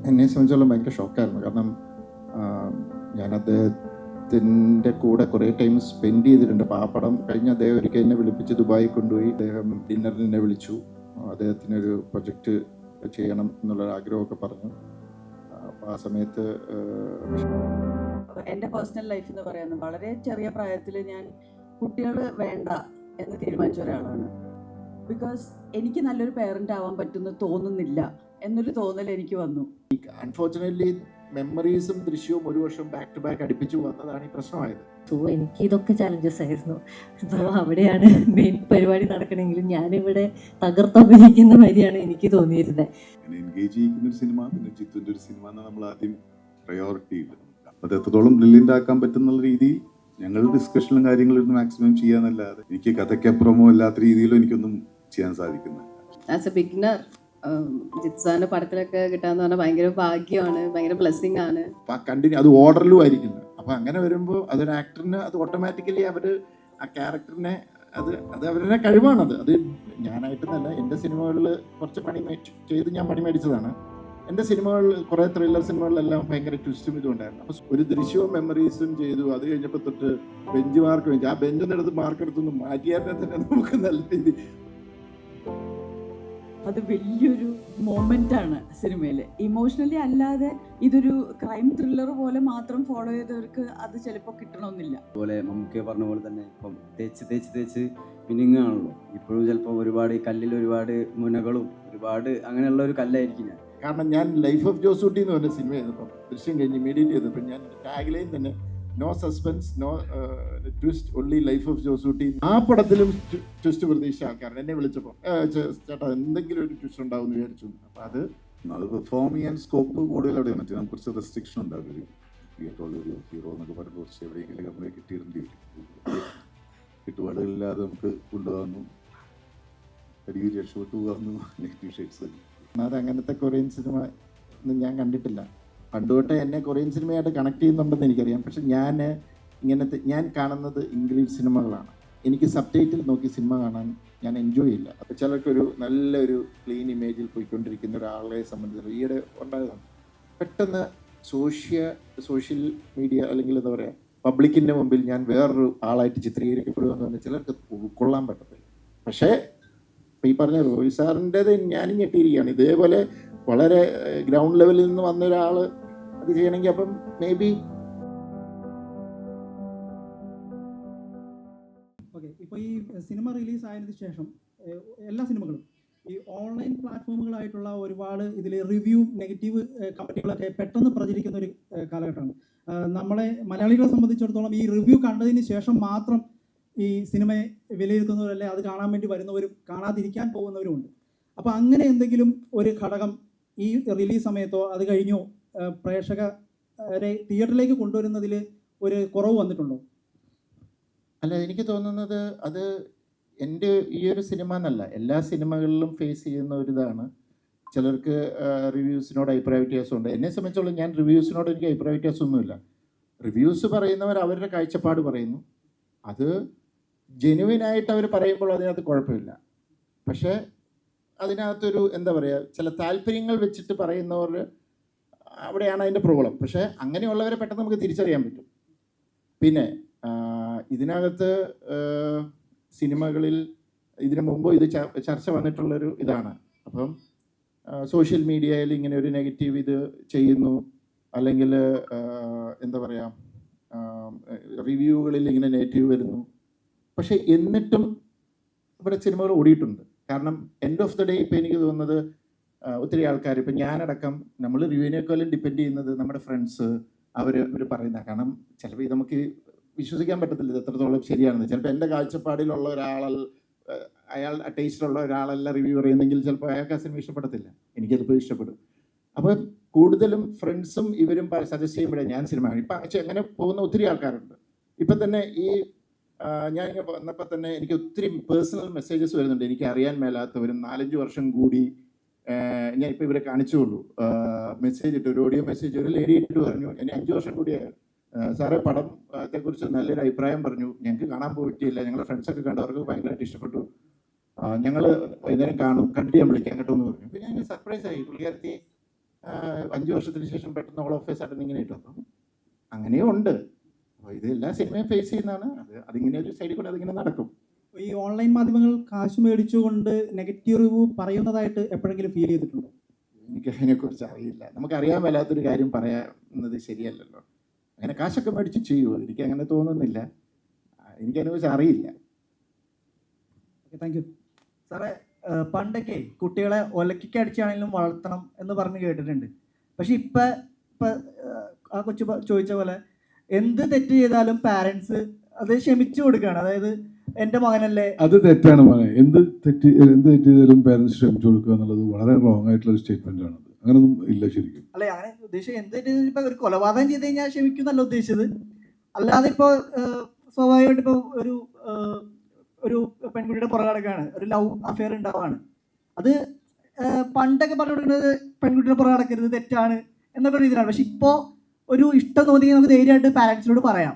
എന്നെ സംബന്ധിച്ചോളം ഭയങ്കര ഷോക്കായിരുന്നു. കാരണം ഞാൻ അദ്ദേഹത്തിൻ്റെ കൂടെ കുറേ ടൈം സ്പെൻഡ് ചെയ്തിട്ടുണ്ട്. അപ്പോൾ ആ പടം കഴിഞ്ഞ് അദ്ദേഹം ഒരിക്കൽ എന്നെ വിളിപ്പിച്ച് ദുബായിൽ കൊണ്ടുപോയി. അദ്ദേഹം ഡിന്നറിന് എന്നെ വിളിച്ചു. അദ്ദേഹത്തിനൊരു പ്രൊജക്റ്റ് ചെയ്യണം എന്നുള്ളൊരു ആഗ്രഹമൊക്കെ പറഞ്ഞു. അപ്പോൾ ആ സമയത്ത് എൻ്റെ പേഴ്സണൽ ലൈഫ് എന്ന് പറയുന്നത് വളരെ ചെറിയ പ്രായത്തിൽ ഞാൻ കുട്ടികൾ വേണ്ട എന്ന് തീരുമാനിച്ച ഒരാളാണ്. ബിക്കോസ് എനിക്ക് നല്ലൊരു പേരൻ്റ് ആവാൻ പറ്റുമെന്ന് തോന്നുന്നില്ല എന്നൊരു തോന്നൽ എനിക്ക് വന്നു. അൺഫോർച്ചുനേറ്റ്ലി മെമ്മറീസും ദൃശ്യവും ഒരു വർഷം ബാക്ക് ടു ബാക്ക് അടുപ്പിച്ചു വന്നതാണ് ഈ പ്രശ്നമായത്. സോ എനിക്ക് ഇതൊക്കെ ചലഞ്ചസ് ആയിരുന്നു. അപ്പോൾ അവിടെയാണ് മെയിൻ പരിപാടി നടക്കണമെങ്കിലും ഞാനിവിടെ തകർത്തഭിനയിക്കുന്ന മാതിരിയാണ് എനിക്ക് തോന്നിയിരുന്നത്. എൻഗേജ് ചെയ്യിക്കുന്ന ഒരു സിനിമ, പിന്നെ ചിത്തുവിൻ്റെ ഒരു സിനിമ എന്നാണ് നമ്മൾ ആദ്യം പ്രയോറിറ്റി ചെയ്തത്. അത് എത്രത്തോളം ബ്രില്യൻ്റ് ആക്കാൻ പറ്റുന്നുള്ള രീതിയിൽ ഞങ്ങൾ ഡിസ്കഷനും കാര്യങ്ങളും മാക്സിമം ചെയ്യാന്നല്ലാതെ എനിക്ക് കഥയ്ക്കപ്പുറമോ അല്ലാത്ത രീതിയിലും എനിക്കൊന്നും ചെയ്യാൻ സാധിക്കുന്നില്ല. ആസ് എ ബിഗിനർ ജിത്സാന്റെ പടത്തിലൊക്കെ കിട്ടാന്ന് പറഞ്ഞാൽ ഭയങ്കര ഭാഗ്യമാണ്, ഭയങ്കര ബ്ലെസ്സിങ് ആണ്. കണ്ടിന്യൂ അത് ഓർഡറിലും ആയിരിക്കില്ല. അപ്പോൾ അങ്ങനെ വരുമ്പോൾ അതൊരു ആക്ടറിന് അത് ഓട്ടോമാറ്റിക്കലി അവർ ആ ക്യാരക്ടറിനെ അത് അവരുടെ കഴിവാണത്. അത് ഞാനായിട്ടെന്നല്ല, എൻ്റെ സിനിമകളിൽ കുറച്ച് പണി ചെയ്ത് ഞാൻ പണി മേടിച്ചതാണ്. എൻ്റെ സിനിമകളിൽ കുറേ ത്രില്ലർ സിനിമകളിലെല്ലാം ഭയങ്കര ട്വിസ്റ്റും ഇതുണ്ടായിരുന്നു. അപ്പോൾ ഒരു ദൃശ്യവും മെമ്മറീസും ചെയ്തു. അത് കഴിഞ്ഞപ്പോൾ തൊട്ട് ബെഞ്ച് മാർക്ക് വെച്ചു. ആ ബെഞ്ചിൻ്റെ അടുത്ത് മാർക്ക് എടുത്തൊന്ന് മാറ്റിയാൽ തന്നെ നമുക്ക് നല്ല രീതി. അത് വലിയൊരു മൊമെൻ്റ് ആണ് സിനിമയിൽ. ഇമോഷണലി അല്ലാതെ ഇതൊരു ക്രൈം ത്രില്ലർ പോലെ മാത്രം ഫോളോ ചെയ്തവർക്ക് അത് ചിലപ്പോൾ കിട്ടണമെന്നില്ല. അതുപോലെ നമുക്ക് പറഞ്ഞ പോലെ തന്നെ ഇപ്പം തേച്ച് മിനിങ്ങാണല്ലോ. ഇപ്പോഴും ചിലപ്പോൾ ഒരുപാട് കല്ലിൽ ഒരുപാട് മുനകളും ഒരുപാട് അങ്ങനെയുള്ള ഒരു കല്ലായിരിക്കും ഞാൻ. കാരണം ഞാൻ ലൈഫ് ഓഫ് ജോസൂട്ടി എന്ന് പറഞ്ഞ സിനിമ ചെയ്തപ്പോൾ ദൃശ്യം കഴിഞ്ഞ് ഇമീഡിയറ്റ് ചെയ്തപ്പോൾ ഞാൻ ടാഗ്ലൈൻ തന്നെ no suspense no twist only life of Josutty. ആ പടത്തിലും ട്വിസ്റ്റ് പ്രതീക്ഷ ആൾക്കാരാണ് എന്നെ വിളിച്ചപ്പോൾ ചേട്ടാ എന്തെങ്കിലും ഒരു ട്വിസ്റ്റ് ഉണ്ടാവും എന്ന് വിചാരിച്ചു. അപ്പോൾ അത് പെർഫോം ചെയ്യാൻ സ്കോപ്പ് കൂടുതൽ അവിടെയാണ്. മറ്റേ നമുക്ക് കുറച്ച് റെസ്ട്രിക്ഷൻ ഉണ്ടാവും. ഒരു തിയേറ്ററിലൊരു ഹീറോ എന്നൊക്കെ പറയുമ്പോൾ കുറച്ച് എവിടെയെങ്കിലും നമ്മളെ കിട്ടിയിടേണ്ടി വരും. കിട്ടുപാടുകളില്ലാതെ നമുക്ക് കൊണ്ടുപോകാമെന്നു അടിയിൽ രക്ഷപ്പെട്ടു പോകാമെന്നു നെഗറ്റീവ് ഷെയ്ഡ്സ്. അത് അങ്ങനത്തെ കൊറിയൻ സിനിമ ഒന്നും ഞാൻ കണ്ടിട്ടില്ല. പണ്ടുതൊട്ടേ എന്നെ കൊറിയൻ സിനിമയായിട്ട് കണക്ട് ചെയ്യുന്നുണ്ടെന്ന് എനിക്കറിയാം. പക്ഷെ ഞാൻ കാണുന്നത് ഇംഗ്ലീഷ് സിനിമകളാണ്. എനിക്ക് സബ് ടൈറ്റിൽ നോക്കി സിനിമ കാണാൻ ഞാൻ എൻജോയ് ചെയ്യില്ല. അപ്പോൾ ചിലർക്കൊരു നല്ലൊരു ക്ലീൻ ഇമേജിൽ പോയിക്കൊണ്ടിരിക്കുന്ന ഒരാളെ സംബന്ധിച്ച് ഈയിടെ ഉണ്ടായതാണ്. പെട്ടെന്ന് സോഷ്യൽ മീഡിയ അല്ലെങ്കിൽ എന്താ പറയുക പബ്ലിക്കിൻ്റെ മുമ്പിൽ ഞാൻ വേറൊരു ആളായിട്ട് ചിത്രീകരിക്കപ്പെടുമെന്ന് പറഞ്ഞാൽ ചിലർക്ക് ഉൾക്കൊള്ളാൻ പറ്റത്തില്ല. പക്ഷേ ഇപ്പോൾ ഈ പറഞ്ഞ റോയ് സാറിൻ്റേത് ഞാനും ഞെട്ടിയിരിക്കുകയാണ്. ഇതേപോലെ വളരെ ഗ്രൗണ്ട് ലെവലിൽ നിന്ന് വന്ന ഒരാൾ അത് ചെയ്യണമെങ്കിൽ അപ്പം മേ ബി ഓക്കെ. ഇപ്പോൾ ഈ സിനിമ റിലീസ് ആയതിനു ശേഷം എല്ലാ സിനിമകളും ഈ ഓൺലൈൻ പ്ലാറ്റ്ഫോമുകളായിട്ടുള്ള ഒരുപാട് ഇതിൽ റിവ്യൂ നെഗറ്റീവ് കമൻറ്റുകളൊക്കെ പെട്ടെന്ന് പ്രചരിക്കുന്ന ഒരു കാലഘട്ടമാണ്. നമ്മളെ മലയാളികളെ സംബന്ധിച്ചിടത്തോളം ഈ റിവ്യൂ കണ്ടതിന് ശേഷം മാത്രം ഈ സിനിമയെ വിലയിരുത്തുന്നവരല്ലേ അത് കാണാൻ വേണ്ടി വരുന്നവരും കാണാതിരിക്കാൻ പോകുന്നവരുമുണ്ട്. അപ്പോൾ അങ്ങനെ എന്തെങ്കിലും ഒരു ഘടകം ഈ റിലീസ് സമയത്തോ അത് കഴിഞ്ഞോ പ്രേക്ഷകരെ തിയേറ്ററിലേക്ക് കൊണ്ടുവരുന്നതിൽ ഒരു കുറവ് വന്നിട്ടുണ്ടോ? അല്ല, എനിക്ക് തോന്നുന്നത് അത് എൻ്റെ ഈ ഒരു സിനിമ എന്നല്ല, എല്ലാ സിനിമകളിലും ഫേസ് ചെയ്യുന്ന ഒരു ഇതാണ്. ചിലർക്ക് റിവ്യൂസിനോട് അഭിപ്രായ വ്യത്യാസമുണ്ട്. എന്നെ സംബന്ധിച്ചോളം ഞാൻ റിവ്യൂസിനോട് എനിക്ക് അഭിപ്രായ വ്യത്യാസമൊന്നുമില്ല. റിവ്യൂസ് പറയുന്നവർ അവരുടെ കാഴ്ചപ്പാട് പറയുന്നു. അത് ജെനുവിനായിട്ട് അവർ പറയുമ്പോൾ അതിനകത്ത് കുഴപ്പമില്ല. പക്ഷേ അതിനകത്തൊരു എന്താ പറയുക ചില താല്പര്യങ്ങൾ വെച്ചിട്ട് പറയുന്നവർ അവിടെയാണ് അതിൻ്റെ പ്രോബ്ലം. പക്ഷേ അങ്ങനെയുള്ളവരെ പെട്ടെന്ന് നമുക്ക് തിരിച്ചറിയാൻ പറ്റും. പിന്നെ ഇതിനകത്ത് സിനിമകളിൽ ഇതിനു മുമ്പ് ഇത് ചർച്ച വന്നിട്ടുള്ളൊരു ഇതാണ്. അപ്പം സോഷ്യൽ മീഡിയയിൽ ഇങ്ങനെ ഒരു നെഗറ്റീവ് ഇത് ചെയ്യുന്നു, അല്ലെങ്കിൽ എന്താ പറയുക റിവ്യൂകളിൽ ഇങ്ങനെ നെഗറ്റീവ് വരുന്നു. പക്ഷേ എന്നിട്ടും ഇവിടെ സിനിമകൾ ഓടിയിട്ടുണ്ട്. കാരണം എൻഡ് ഓഫ് ദ ഡേ ഇപ്പോൾ എനിക്ക് തോന്നുന്നത് ഒത്തിരി ആൾക്കാർ, ഇപ്പം ഞാനടക്കം നമ്മൾ റിവ്യൂവിനേക്കാളും ഡിപ്പെൻഡ് ചെയ്യുന്നത് നമ്മുടെ ഫ്രണ്ട്സ് അവർ പറയുന്ന. കാരണം ചിലപ്പോൾ ഇത് നമുക്ക് വിശ്വസിക്കാൻ പറ്റത്തില്ല ഇത് എത്രത്തോളം ശരിയാണെന്ന്. ചിലപ്പോൾ എൻ്റെ കാഴ്ചപ്പാടിലുള്ള അയാൾ ടേസ്റ്റിലുള്ള ഒരാളല്ല റിവ്യൂ പറയുന്നെങ്കിൽ ചിലപ്പോൾ അയാൾക്ക് ആ സിനിമ ഇഷ്ടപ്പെടത്തില്ല, എനിക്കതിപ്പോൾ ഇഷ്ടപ്പെടും. അപ്പോൾ കൂടുതലും ഫ്രണ്ട്സും ഇവരും സജസ്റ്റ് ചെയ്യുമ്പോഴേ ഞാൻ സിനിമ കാണും. ഇപ്പം അങ്ങനെ പോകുന്ന ഒത്തിരി ആൾക്കാരുണ്ട്. ഇപ്പം തന്നെ ഈ ഞാനിങ്ങനെ വന്നപ്പോൾ തന്നെ എനിക്ക് ഒത്തിരി പേഴ്സണൽ മെസ്സേജസ് വരുന്നുണ്ട്. എനിക്ക് അറിയാൻ മേലാത്തവരും 4-5 വർഷം കൂടി ഞാൻ ഇപ്പോൾ ഇവരെ കാണിച്ചുള്ളൂ. മെസ്സേജ് ഇട്ട് ഒരു ഓഡിയോ മെസ്സേജ് ഒരു ലേഡി ഇട്ട് പറഞ്ഞു, എന്നെ 5 വർഷം കൂടിയായി സാറേ പടത്തെക്കുറിച്ച് നല്ലൊരു അഭിപ്രായം പറഞ്ഞു, ഞങ്ങൾക്ക് കാണാൻ പോയിട്ടില്ല, ഞങ്ങളുടെ ഫ്രണ്ട്സൊക്കെ കണ്ടു, അവർക്ക് ഭയങ്കരമായിട്ട് ഇഷ്ടപ്പെട്ടു, ഞങ്ങൾ വൈകുന്നേരം കാണും, കണ്ടിട്ട് ഞാൻ വിളിക്കാൻ കേട്ടോ എന്ന് പറഞ്ഞു. അപ്പോൾ ഞാൻ സർപ്രൈസ് ആയി. പുള്ളിക്കാരത്തി 5 വർഷത്തിന് ശേഷം പെട്ടെന്ന് ഓൾ ഓഫ് എ സഡൻ ഇങ്ങനെ ഇട്ടു. അപ്പം അങ്ങനെയും ഉണ്ട്. അപ്പോൾ ഇത് എല്ലാ സിനിമയും ഫേസ് ചെയ്യുന്നതാണ്. അതിങ്ങനെ ഒരു സൈഡിൽ കൂടെ അതിങ്ങനെ നടക്കും. ഈ ഓൺലൈൻ മാധ്യമങ്ങൾ കാശ് മേടിച്ചുകൊണ്ട് നെഗറ്റീവ് റിവ്യൂ പറയുന്നതായിട്ട് എപ്പോഴെങ്കിലും ഫീൽ ചെയ്തിട്ടുണ്ടോ? എനിക്ക് അതിനെക്കുറിച്ച് അറിയില്ല. നമുക്കറിയാൻ മേലാത്തൊരു കാര്യം പറയുന്നത് ശരിയല്ലല്ലോ. അങ്ങനെ കാശൊക്കെ മേടിച്ച് ചെയ്യുമോ? എനിക്ക് അങ്ങനെ തോന്നുന്നില്ല. എനിക്കതിനെക്കുറിച്ച് അറിയില്ല. Okay, thank you. സാറേ, പണ്ടൊക്കെ കുട്ടികളെ ഒലക്കിക്കടിച്ചാണെങ്കിലും വളർത്തണം എന്ന് പറഞ്ഞ് കേട്ടിട്ടുണ്ട്. പക്ഷെ ഇപ്പം ആ കൊച്ചു ചോദിച്ച പോലെ എന്ത് തെറ്റ് ചെയ്താലും പാരൻസ് അത് ക്ഷമിച്ചു കൊടുക്കുകയാണ്. അതായത് എൻ്റെ മകനല്ലേ. അത് തെറ്റാണ് മകനെ. എന്ത് തെറ്റ് ചെയ്താലും പാരൻസ് ക്ഷമിച്ചു കൊടുക്കുക എന്നുള്ളത് വളരെ റോങ് ആയിട്ടുള്ള ഒരു സ്റ്റേറ്റ്മെന്റ് ആണ്. അങ്ങനൊന്നും ഇല്ല ശരിക്കും. അല്ലെ, അങ്ങനെ ഉദ്ദേശിച്ചത് എന്ത് തെറ്റ് ഇപ്പൊ ഒരു കൊലപാതകം ചെയ്ത് കഴിഞ്ഞാൽ ക്ഷമിക്കുന്നല്ല ഉദ്ദേശിച്ചത്. അല്ലാതെ ഇപ്പോൾ സ്വാഭാവികമായിട്ട് ഇപ്പോൾ ഒരു പെൺകുട്ടിയുടെ പുറകെ നടക്കുകയാണ്, ഒരു ലവ് അഫെയർ ഉണ്ടാവുകയാണ്. അത് പണ്ടൊക്കെ പറഞ്ഞു കൊടുക്കുന്നത് പെൺകുട്ടിയുടെ പുറകെ നടക്കരുത്, തെറ്റാണ് എന്നൊക്കെ രീതിയിലാണ്. പക്ഷെ ഇപ്പോൾ ഒരു ഇഷ്ടം തോന്നിയെങ്കിൽ നമുക്ക് ധൈര്യമായിട്ട് പാരൻസിനോട് പറയാം.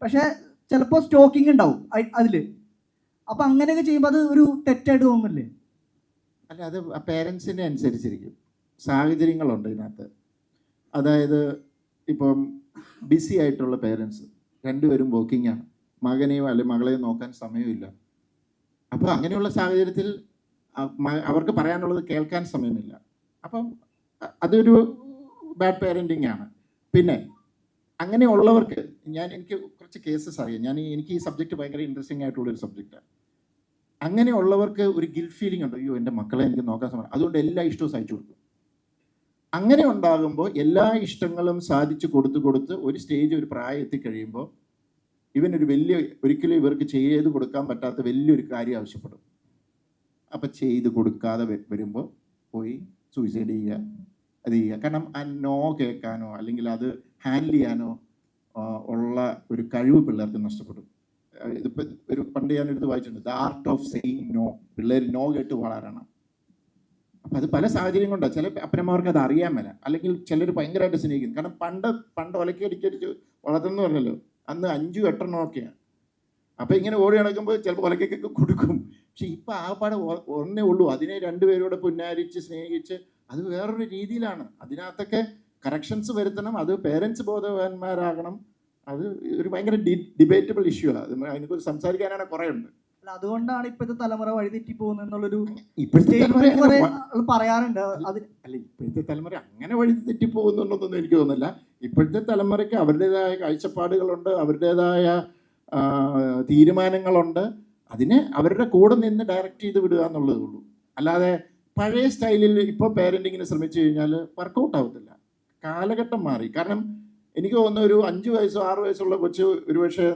പക്ഷെ ചിലപ്പോൾ സ്റ്റോക്കിംഗ് ഉണ്ടാവും അതിൽ. അപ്പം അങ്ങനെയൊക്കെ ചെയ്യുമ്പോൾ അത് ഒരു തെറ്റായിട്ട് തോന്നുന്നില്ലേ? അല്ല, അത് പേരൻസിനെ അനുസരിച്ചിരിക്കും. സാഹചര്യങ്ങളുണ്ട് ഇതിനകത്ത്. അതായത് ഇപ്പം ബിസി ആയിട്ടുള്ള പേരൻസ് രണ്ടുപേരും വർക്കിംഗ് ആണ്, മകനെയോ അല്ലെങ്കിൽ മകളെയോ നോക്കാൻ സമയമില്ല. അപ്പോൾ അങ്ങനെയുള്ള സാഹചര്യത്തിൽ അവർക്ക് പറയാനുള്ളത് കേൾക്കാൻ സമയമില്ല. അപ്പം അതൊരു ബാഡ് പേരൻറ്റിങ് ആണ്. പിന്നെ അങ്ങനെയുള്ളവർക്ക് എനിക്ക് കുറച്ച് കേസസ് അറിയാം. എനിക്ക് ഈ സബ്ജക്റ്റ് ഭയങ്കര ഇൻട്രസ്റ്റിംഗ് ആയിട്ടുള്ളൊരു സബ്ജക്റ്റാണ്. അങ്ങനെയുള്ളവർക്ക് ഒരു ഗിൽറ്റ് ഫീലിംഗ് ഉണ്ട്. അയ്യോ, എൻ്റെ മക്കളെ എനിക്ക് നോക്കാൻ സമയം, അതുകൊണ്ട് എല്ലാ ഇഷ്ടവും സഹിച്ചു കൊടുക്കും. അങ്ങനെ ഉണ്ടാകുമ്പോൾ എല്ലാ ഇഷ്ടങ്ങളും സാധിച്ചു കൊടുത്ത് ഒരു സ്റ്റേജ്, ഒരു പ്രായം എത്തിക്കഴിയുമ്പോൾ ഒരിക്കലും ഇവർക്ക് ചെയ്ത് കൊടുക്കാൻ പറ്റാത്ത വലിയൊരു കാര്യം ആവശ്യപ്പെടും. അപ്പം ചെയ്ത് കൊടുക്കാതെ വരുമ്പോൾ പോയി സൂയിസൈഡ് ചെയ്യുക, അത് ചെയ്യുക. കാരണം ആ നോ കേൾക്കാനോ അല്ലെങ്കിൽ അത് ഹാൻഡിൽ ചെയ്യാനോ ഉള്ള ഒരു കഴിവ് പിള്ളേർക്ക് നഷ്ടപ്പെടും. ഇതിപ്പോൾ പണ്ട് ഞാനെടുത്ത് വായിച്ചിട്ടുണ്ട്, the art of saying no. പിള്ളേർ നോ കേട്ട് വളരണം. അപ്പം അത് പല സാഹചര്യം കൊണ്ടാണ്. ചില അപ്പനമ്മമാർക്ക് അത് അറിയാൻ മേല, അല്ലെങ്കിൽ ചിലർ ഭയങ്കരമായിട്ട് സ്നേഹിക്കും. കാരണം പണ്ട് ഒലക്കടിക്കടിച്ച് വളർത്തുന്നു പറഞ്ഞല്ലോ, അന്ന് 5-8 ഒക്കെയാണ്. അപ്പം ഇങ്ങനെ ഓടി നടക്കുമ്പോൾ ചിലപ്പോൾ ഒലക്കൊക്കെ കൊടുക്കും. പക്ഷെ ഇപ്പം ആ പാടെ ഒന്നേ ഉള്ളൂ. അതിനെ രണ്ടുപേരോടെ പുന്നാരിച്ച് സ്നേഹിച്ച് അത് വേറൊരു രീതിയിലാണ്. അതിനകത്തൊക്കെ കറക്ഷൻസ് വരുത്തണം. അത് പേരൻസ് ബോധവാന്മാരാകണം. അത് ഒരു ഭയങ്കര ഡിബേറ്റബിൾ ഇഷ്യൂ ആണ്. അതിനെക്കുറിച്ച് സംസാരിക്കാനാണ് കുറേ ഉണ്ട്. അതുകൊണ്ടാണ് ഇപ്പോഴത്തെ തലമുറ വഴിതെറ്റി പോകുന്നുള്ളൊരു ഇപ്പോഴത്തെ പറയാറുണ്ട്. അല്ല, ഇപ്പോഴത്തെ തലമുറ അങ്ങനെ വഴി തെറ്റിപ്പോകുന്നുണ്ടെന്നൊന്നും എനിക്ക് തോന്നുന്നില്ല. ഇപ്പോഴത്തെ തലമുറയ്ക്ക് അവരുടേതായ കാഴ്ചപ്പാടുകളുണ്ട്, അവരുടേതായ തീരുമാനങ്ങളുണ്ട്. അതിനെ അവരുടെ കൂടെ നിന്ന് ഡയറക്റ്റ് ചെയ്ത് വിടുക എന്നുള്ളതേ ഉള്ളൂ. അല്ലാതെ പഴയ സ്റ്റൈലിൽ ഇപ്പോൾ പേരൻറ്റിങ്ങിന് ശ്രമിച്ചു കഴിഞ്ഞാൽ വർക്കൗട്ട് ആവത്തില്ല. കാലഘട്ടം മാറി. കാരണം എനിക്ക് തോന്നുന്നു ഒരു 5 വയസ്സോ 6 വയസ്സുള്ള കൊച്ച് ഒരുപക്ഷെ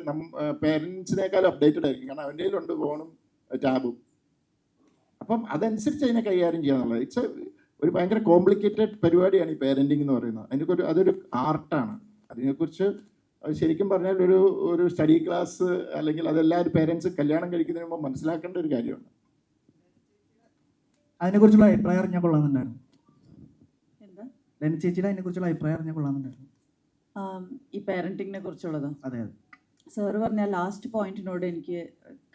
പേരൻസിനേക്കാൾ അപ്ഡേറ്റഡ് ആയിരിക്കും. കാരണം അവൻ്റെ കയ്യിലുണ്ട് ഫോണും ടാബും. അപ്പം അതനുസരിച്ച് അതിനെ കൈകാര്യം ചെയ്യാന്നുള്ളത് ഒരു ഭയങ്കര കോംപ്ലിക്കേറ്റഡ് പരിപാടിയാണ് ഈ പേരൻറ്റിങ് എന്ന് പറയുന്നത്. അതൊരു ആർട്ടാണ്. അതിനെക്കുറിച്ച് ശരിക്കും പറഞ്ഞാൽ ഒരു സ്റ്റഡി ക്ലാസ് അല്ലെങ്കിൽ അതെല്ലാവരും പേരൻസ് കല്യാണം കഴിക്കുന്നതിന് മുമ്പ് മനസ്സിലാക്കേണ്ട ഒരു കാര്യമാണ്. അതിനെക്കുറിച്ചുള്ള അഭിപ്രായം അറിഞ്ഞാൽ കൊള്ളാമെന്നുണ്ടായിരുന്നു. എന്താ ലെന ചേച്ചിയുടെ അതിനെക്കുറിച്ചുള്ള അഭിപ്രായം അറിഞ്ഞാൽ കൊള്ളാമെന്നുണ്ടായിരുന്നു. ഈ പാരൻറ്റിങ്ങിനെ കുറിച്ചുള്ളതോ? അതെ അതെ. സാറ് പറഞ്ഞ ലാസ്റ്റ് പോയിന്റിനോട് എനിക്ക്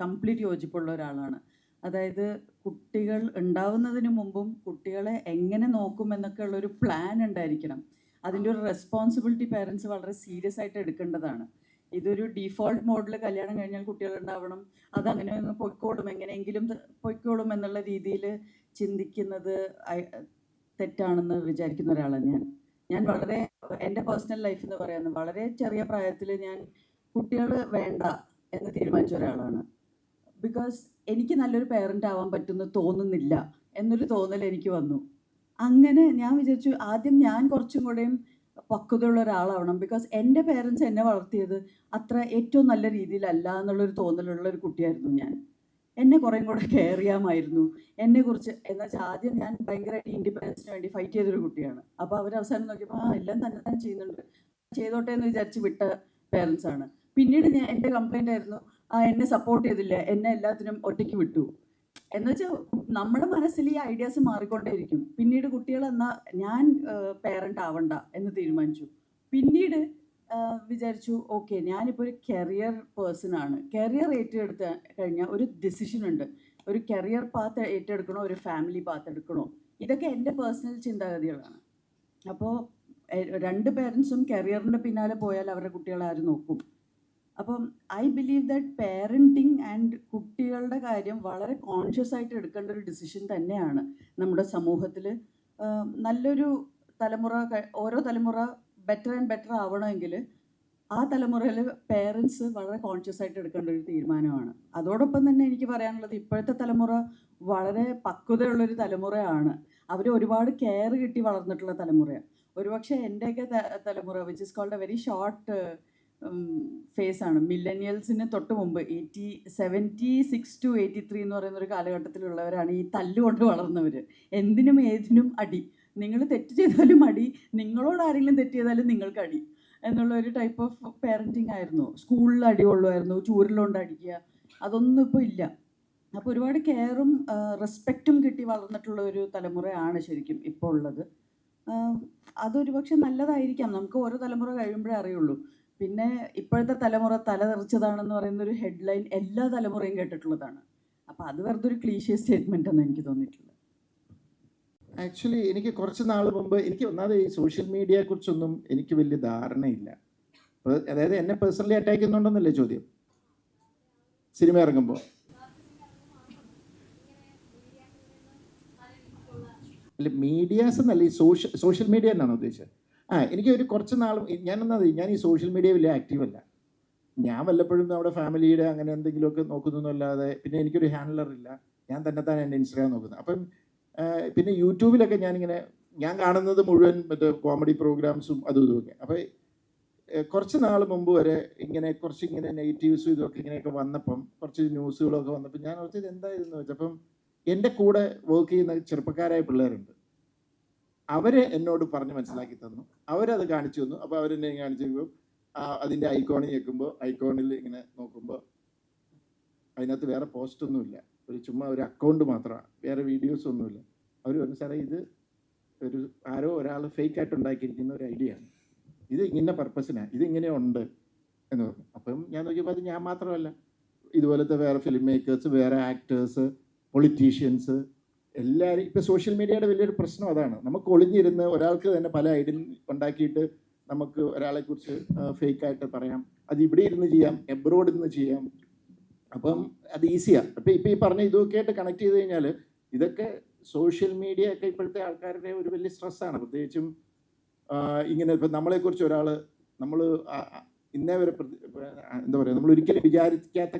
കംപ്ലീറ്റ് യോജിപ്പുള്ള ഒരാളാണ്. അതായത് കുട്ടികൾ ഉണ്ടാവുന്നതിന് മുമ്പും കുട്ടികളെ എങ്ങനെ നോക്കും എന്നൊക്കെ ഉള്ളൊരു പ്ലാൻ ഉണ്ടായിരിക്കണം. അതിൻ്റെ ഒരു റെസ്പോൺസിബിലിറ്റി പേരൻസ് വളരെ സീരിയസ് ആയിട്ട് എടുക്കേണ്ടതാണ്. ഇതൊരു ഡീഫോൾട്ട് മോഡിൽ കല്യാണം കഴിഞ്ഞാൽ കുട്ടികൾ ഉണ്ടാവണം, അതങ്ങനെ ഒന്ന് പൊയ്ക്കോളും, എങ്ങനെയെങ്കിലും പൊയ്ക്കോളും എന്നുള്ള രീതിയിൽ ചിന്തിക്കുന്നത് തെറ്റാണെന്ന് വിചാരിക്കുന്ന ഒരാളാണ് ഞാൻ വളരെ എൻ്റെ പേഴ്സണൽ ലൈഫ് എന്ന് പറയുന്നത് വളരെ ചെറിയ പ്രായത്തിൽ ഞാൻ കുട്ടികൾ വേണ്ട എന്ന് തീരുമാനിച്ച ഒരാളാണ്. ബിക്കോസ് എനിക്ക് നല്ലൊരു പേരൻ്റ് ആവാൻ പറ്റുമെന്ന് തോന്നുന്നില്ല എന്നൊരു തോന്നൽ എനിക്ക് വന്നു. അങ്ങനെ ഞാൻ വിചാരിച്ചു ആദ്യം ഞാൻ കുറച്ചും കൂടെയും പക്വതയുള്ള ഒരാളാവണം. ബിക്കോസ് എൻ്റെ പേരൻസ് എന്നെ വളർത്തിയത് അത്ര ഏറ്റവും നല്ല രീതിയിലല്ല എന്നുള്ളൊരു തോന്നലുള്ള ഒരു കുട്ടിയായിരുന്നു ഞാൻ. എന്നെ കുറേ കൂടെ കെയർ ചെയ്യാമായിരുന്നു എന്നെക്കുറിച്ച്. എന്നുവെച്ചാൽ ആദ്യം ഞാൻ ഭയങ്കരമായിട്ട് ഇൻഡിപെൻഡൻസിന് വേണ്ടി ഫൈറ്റ് ചെയ്തൊരു കുട്ടിയാണ്. അപ്പോൾ അവർ അവസാനം നോക്കിയപ്പോൾ എല്ലാം തന്നെ ചെയ്യുന്നുണ്ട്, ചെയ്തോട്ടെ എന്ന് വിചാരിച്ച് വിട്ട പേരൻസാണ്. പിന്നീട് എൻ്റെ കംപ്ലൈൻ്റ് ആയിരുന്നു എന്നെ സപ്പോർട്ട് ചെയ്തില്ല, എന്നെ എല്ലാത്തിനും ഒറ്റയ്ക്ക് വിട്ടു. എന്നുവെച്ചാൽ നമ്മുടെ മനസ്സിൽ ഈ ഐഡിയാസ് മാറിക്കൊണ്ടേയിരിക്കും. പിന്നീട് കുട്ടികൾ എന്നാൽ ഞാൻ പേരൻ്റ് ആവണ്ട എന്ന് തീരുമാനിച്ചു. പിന്നീട് വിചാരിച്ചു ഓക്കെ ഞാനിപ്പോൾ ഒരു കരിയർ പേഴ്സണാണ്. കരിയർ ഏറ്റെടുത്ത് കഴിഞ്ഞാൽ ഒരു ഡിസിഷനുണ്ട്, ഒരു കരിയർ പാത്ത് ഏറ്റെടുക്കണോ ഒരു ഫാമിലി പാത്ത് എടുക്കണോ. ഇതൊക്കെ എൻ്റെ പേഴ്സണൽ ചിന്താഗതികളാണ്. അപ്പോൾ രണ്ട് പേരൻസും കരിയറിൻ്റെ പിന്നാലെ പോയാൽ അവരുടെ കുട്ടികളെ ആര് നോക്കും? അപ്പം I believe that parenting and കുട്ടികളുടെ കാര്യം വളരെ കോൺഷ്യസ് ആയിട്ട് എടുക്കേണ്ട ഒരു ഡിസിഷൻ തന്നെയാണ് നമ്മുടെ സമൂഹത്തിൽ. നല്ലൊരു തലമുറ, ഓരോ തലമുറ ബെറ്റർ ആൻഡ് ബെറ്റർ ആവണമെങ്കിൽ ആ തലമുറയിൽ പേരൻസ് വളരെ കോൺഷ്യസ് ആയിട്ട് എടുക്കേണ്ട ഒരു തീരുമാനമാണ്. അതോടൊപ്പം തന്നെ എനിക്ക് പറയാനുള്ളത്, ഇപ്പോഴത്തെ തലമുറ വളരെ പക്വതയുള്ളൊരു തലമുറയാണ്. അവർ ഒരുപാട് കെയർ കിട്ടി വളർന്നിട്ടുള്ള തലമുറയാണ്. ഒരുപക്ഷെ എൻ്റെയൊക്കെ തലമുറ which is called a very short phase ആണ്. മില്ലനിയൽസിന് തൊട്ട് മുമ്പ് 76 to 83 എന്ന് പറയുന്ന ഒരു കാലഘട്ടത്തിലുള്ളവരാണ് ഈ തല്ലുകൊണ്ട് വളർന്നവർ. എന്തിനും ഏതിനും അടി, നിങ്ങൾ തെറ്റ് ചെയ്താലും അടി, നിങ്ങളോട് ആരെങ്കിലും തെറ്റ് ചെയ്താലും നിങ്ങൾക്ക് അടി എന്നുള്ള ഒരു ടൈപ്പ് ഓഫ് പാരൻറ്റിങ് ആയിരുന്നു. സ്കൂളിൽ അടി കൊള്ളുമായിരുന്നു, ചൂരിലുകൊണ്ട് അടിക്കുക, അതൊന്നും ഇപ്പോൾ ഇല്ല. അപ്പോൾ ഒരുപാട് കെയറും റെസ്പെക്റ്റും കിട്ടി വളർന്നിട്ടുള്ള ഒരു തലമുറയാണ് ശരിക്കും ഇപ്പോൾ ഉള്ളത്. അതൊരു പക്ഷെ നല്ലതായിരിക്കാം, നമുക്ക് ഓരോ തലമുറ കഴിയുമ്പോഴേ അറിയുള്ളൂ. പിന്നെ ഇപ്പോഴത്തെ തലമുറ തലതെറിച്ചതാണെന്ന് പറയുന്ന ഒരു ഹെഡ്ലൈൻ എല്ലാ തലമുറയും കേട്ടിട്ടുള്ളതാണ്. അപ്പോൾ അത് വെറുതെ ഒരു ക്ലീഷ്യ സ്റ്റേറ്റ്മെൻ്റ് എന്ന് എനിക്ക് തോന്നിയിട്ടുള്ളത്. ആക്ച്വലി എനിക്ക് കുറച്ച് നാൾ മുമ്പ് എനിക്ക് ഒന്നാമത് ഈ സോഷ്യൽ മീഡിയയെക്കുറിച്ചൊന്നും എനിക്ക് വലിയ ധാരണയില്ല. അതായത് എന്നെ പേഴ്സണലി അറ്റാക്ക് ചെയ്യുന്നുണ്ടെന്നല്ലേ ചോദ്യം? സിനിമ ഇറങ്ങുമ്പോൾ അല്ല, മീഡിയാസ് എന്നല്ല, ഈ സോഷ്യൽ മീഡിയ എന്നാണ് ഉദ്ദേശിച്ചത്. എനിക്ക് ഒരു കുറച്ച് നാൾ ഞാൻ ഈ സോഷ്യൽ മീഡിയ വലിയ ആക്റ്റീവ് അല്ല. ഞാൻ വല്ലപ്പോഴും നമ്മുടെ ഫാമിലിയുടെ അങ്ങനെ എന്തെങ്കിലുമൊക്കെ നോക്കുന്നൊന്നുമല്ലാതെ, പിന്നെ എനിക്കൊരു ഹാൻഡലർ ഇല്ല, ഞാൻ തന്നെ എൻ്റെ ഇൻസ്റ്റാഗ്രാം നോക്കുന്നത്. അപ്പം പിന്നെ യൂട്യൂബിലൊക്കെ ഞാൻ കാണുന്നത് മുഴുവൻ മറ്റേ കോമഡി പ്രോഗ്രാംസും അതും ഇതുമൊക്കെ. അപ്പോൾ കുറച്ച് നാൾ മുമ്പ് വരെ കുറച്ച് നെഗറ്റീവ്സും ഇതൊക്കെ ഇങ്ങനെയൊക്കെ വന്നപ്പം, കുറച്ച് ന്യൂസുകളൊക്കെ വന്നപ്പോൾ ഞാൻ ഓർത്തത് എന്തായിരുന്നു വെച്ചപ്പം, എൻ്റെ കൂടെ വർക്ക് ചെയ്യുന്ന ചെറുപ്പക്കാരായ പിള്ളേരുണ്ട്. അവർ എന്നോട് പറഞ്ഞ് മനസ്സിലാക്കി തന്നു, അവരത് കാണിച്ചു തന്നു. അപ്പോൾ അവരെന്നെ കാണിച്ചു തരുമ്പോൾ അതിൻ്റെ ഐക്കോണിൽ ഞെക്കുമ്പോൾ ഐക്കോണിൽ ഇങ്ങനെ നോക്കുമ്പോൾ അതിനകത്ത് വേറെ പോസ്റ്റൊന്നുമില്ല, ചുമ്മാ ഒരു അക്കൗണ്ട് മാത്രമാണ്, വേറെ വീഡിയോസ് ഒന്നുമില്ല. അവർ പറഞ്ഞു, സാറേ ഇത് ആരോ ഒരാൾ ഫേക്കായിട്ട് ഉണ്ടാക്കിയിരിക്കുന്ന ഒരു ഐഡിയ ആണ്, ഇത് ഇങ്ങനെ പർപ്പസിനാണ്, ഇത് ഇങ്ങനെ ഉണ്ട് എന്ന് പറഞ്ഞു. അപ്പം ഞാൻ നോക്കിയപ്പോൾ അത് ഞാൻ മാത്രമല്ല, ഇതുപോലത്തെ വേറെ ഫിലിം മേക്കേഴ്സ്, വേറെ ആക്ടേഴ്സ്, പൊളിറ്റീഷ്യൻസ് എല്ലാവരും. ഇപ്പോൾ സോഷ്യൽ മീഡിയയുടെ വലിയൊരു പ്രശ്നം അതാണ്, നമുക്ക് ഒളിഞ്ഞിരുന്ന് ഒരാൾക്ക് തന്നെ പല ഐഡിയ ഉണ്ടാക്കിയിട്ട് നമുക്ക് ഒരാളെക്കുറിച്ച് ഫേക്കായിട്ട് പറയാം. അത് ഇവിടെ ഇരുന്ന് ചെയ്യാം, എബ്രോഡിൽ നിന്ന് ചെയ്യാം. അപ്പം അത് ഈസിയാണ്. അപ്പോൾ ഇപ്പോൾ ഈ പറഞ്ഞ ഇതൊക്കെ ആയിട്ട് കണക്ട് ചെയ്ത് കഴിഞ്ഞാൽ ഇതൊക്കെ സോഷ്യൽ മീഡിയ ഒക്കെ ഇപ്പോഴത്തെ ആൾക്കാരുടെ ഒരു വലിയ സ്ട്രെസ്സാണ്. പ്രത്യേകിച്ചും ഇങ്ങനെ ഇപ്പം നമ്മളെക്കുറിച്ച് ഒരാൾ നമ്മൾ ഇന്നേ വരെ എന്താ പറയുക, നമ്മൾ ഒരിക്കലും വിചാരിക്കാത്ത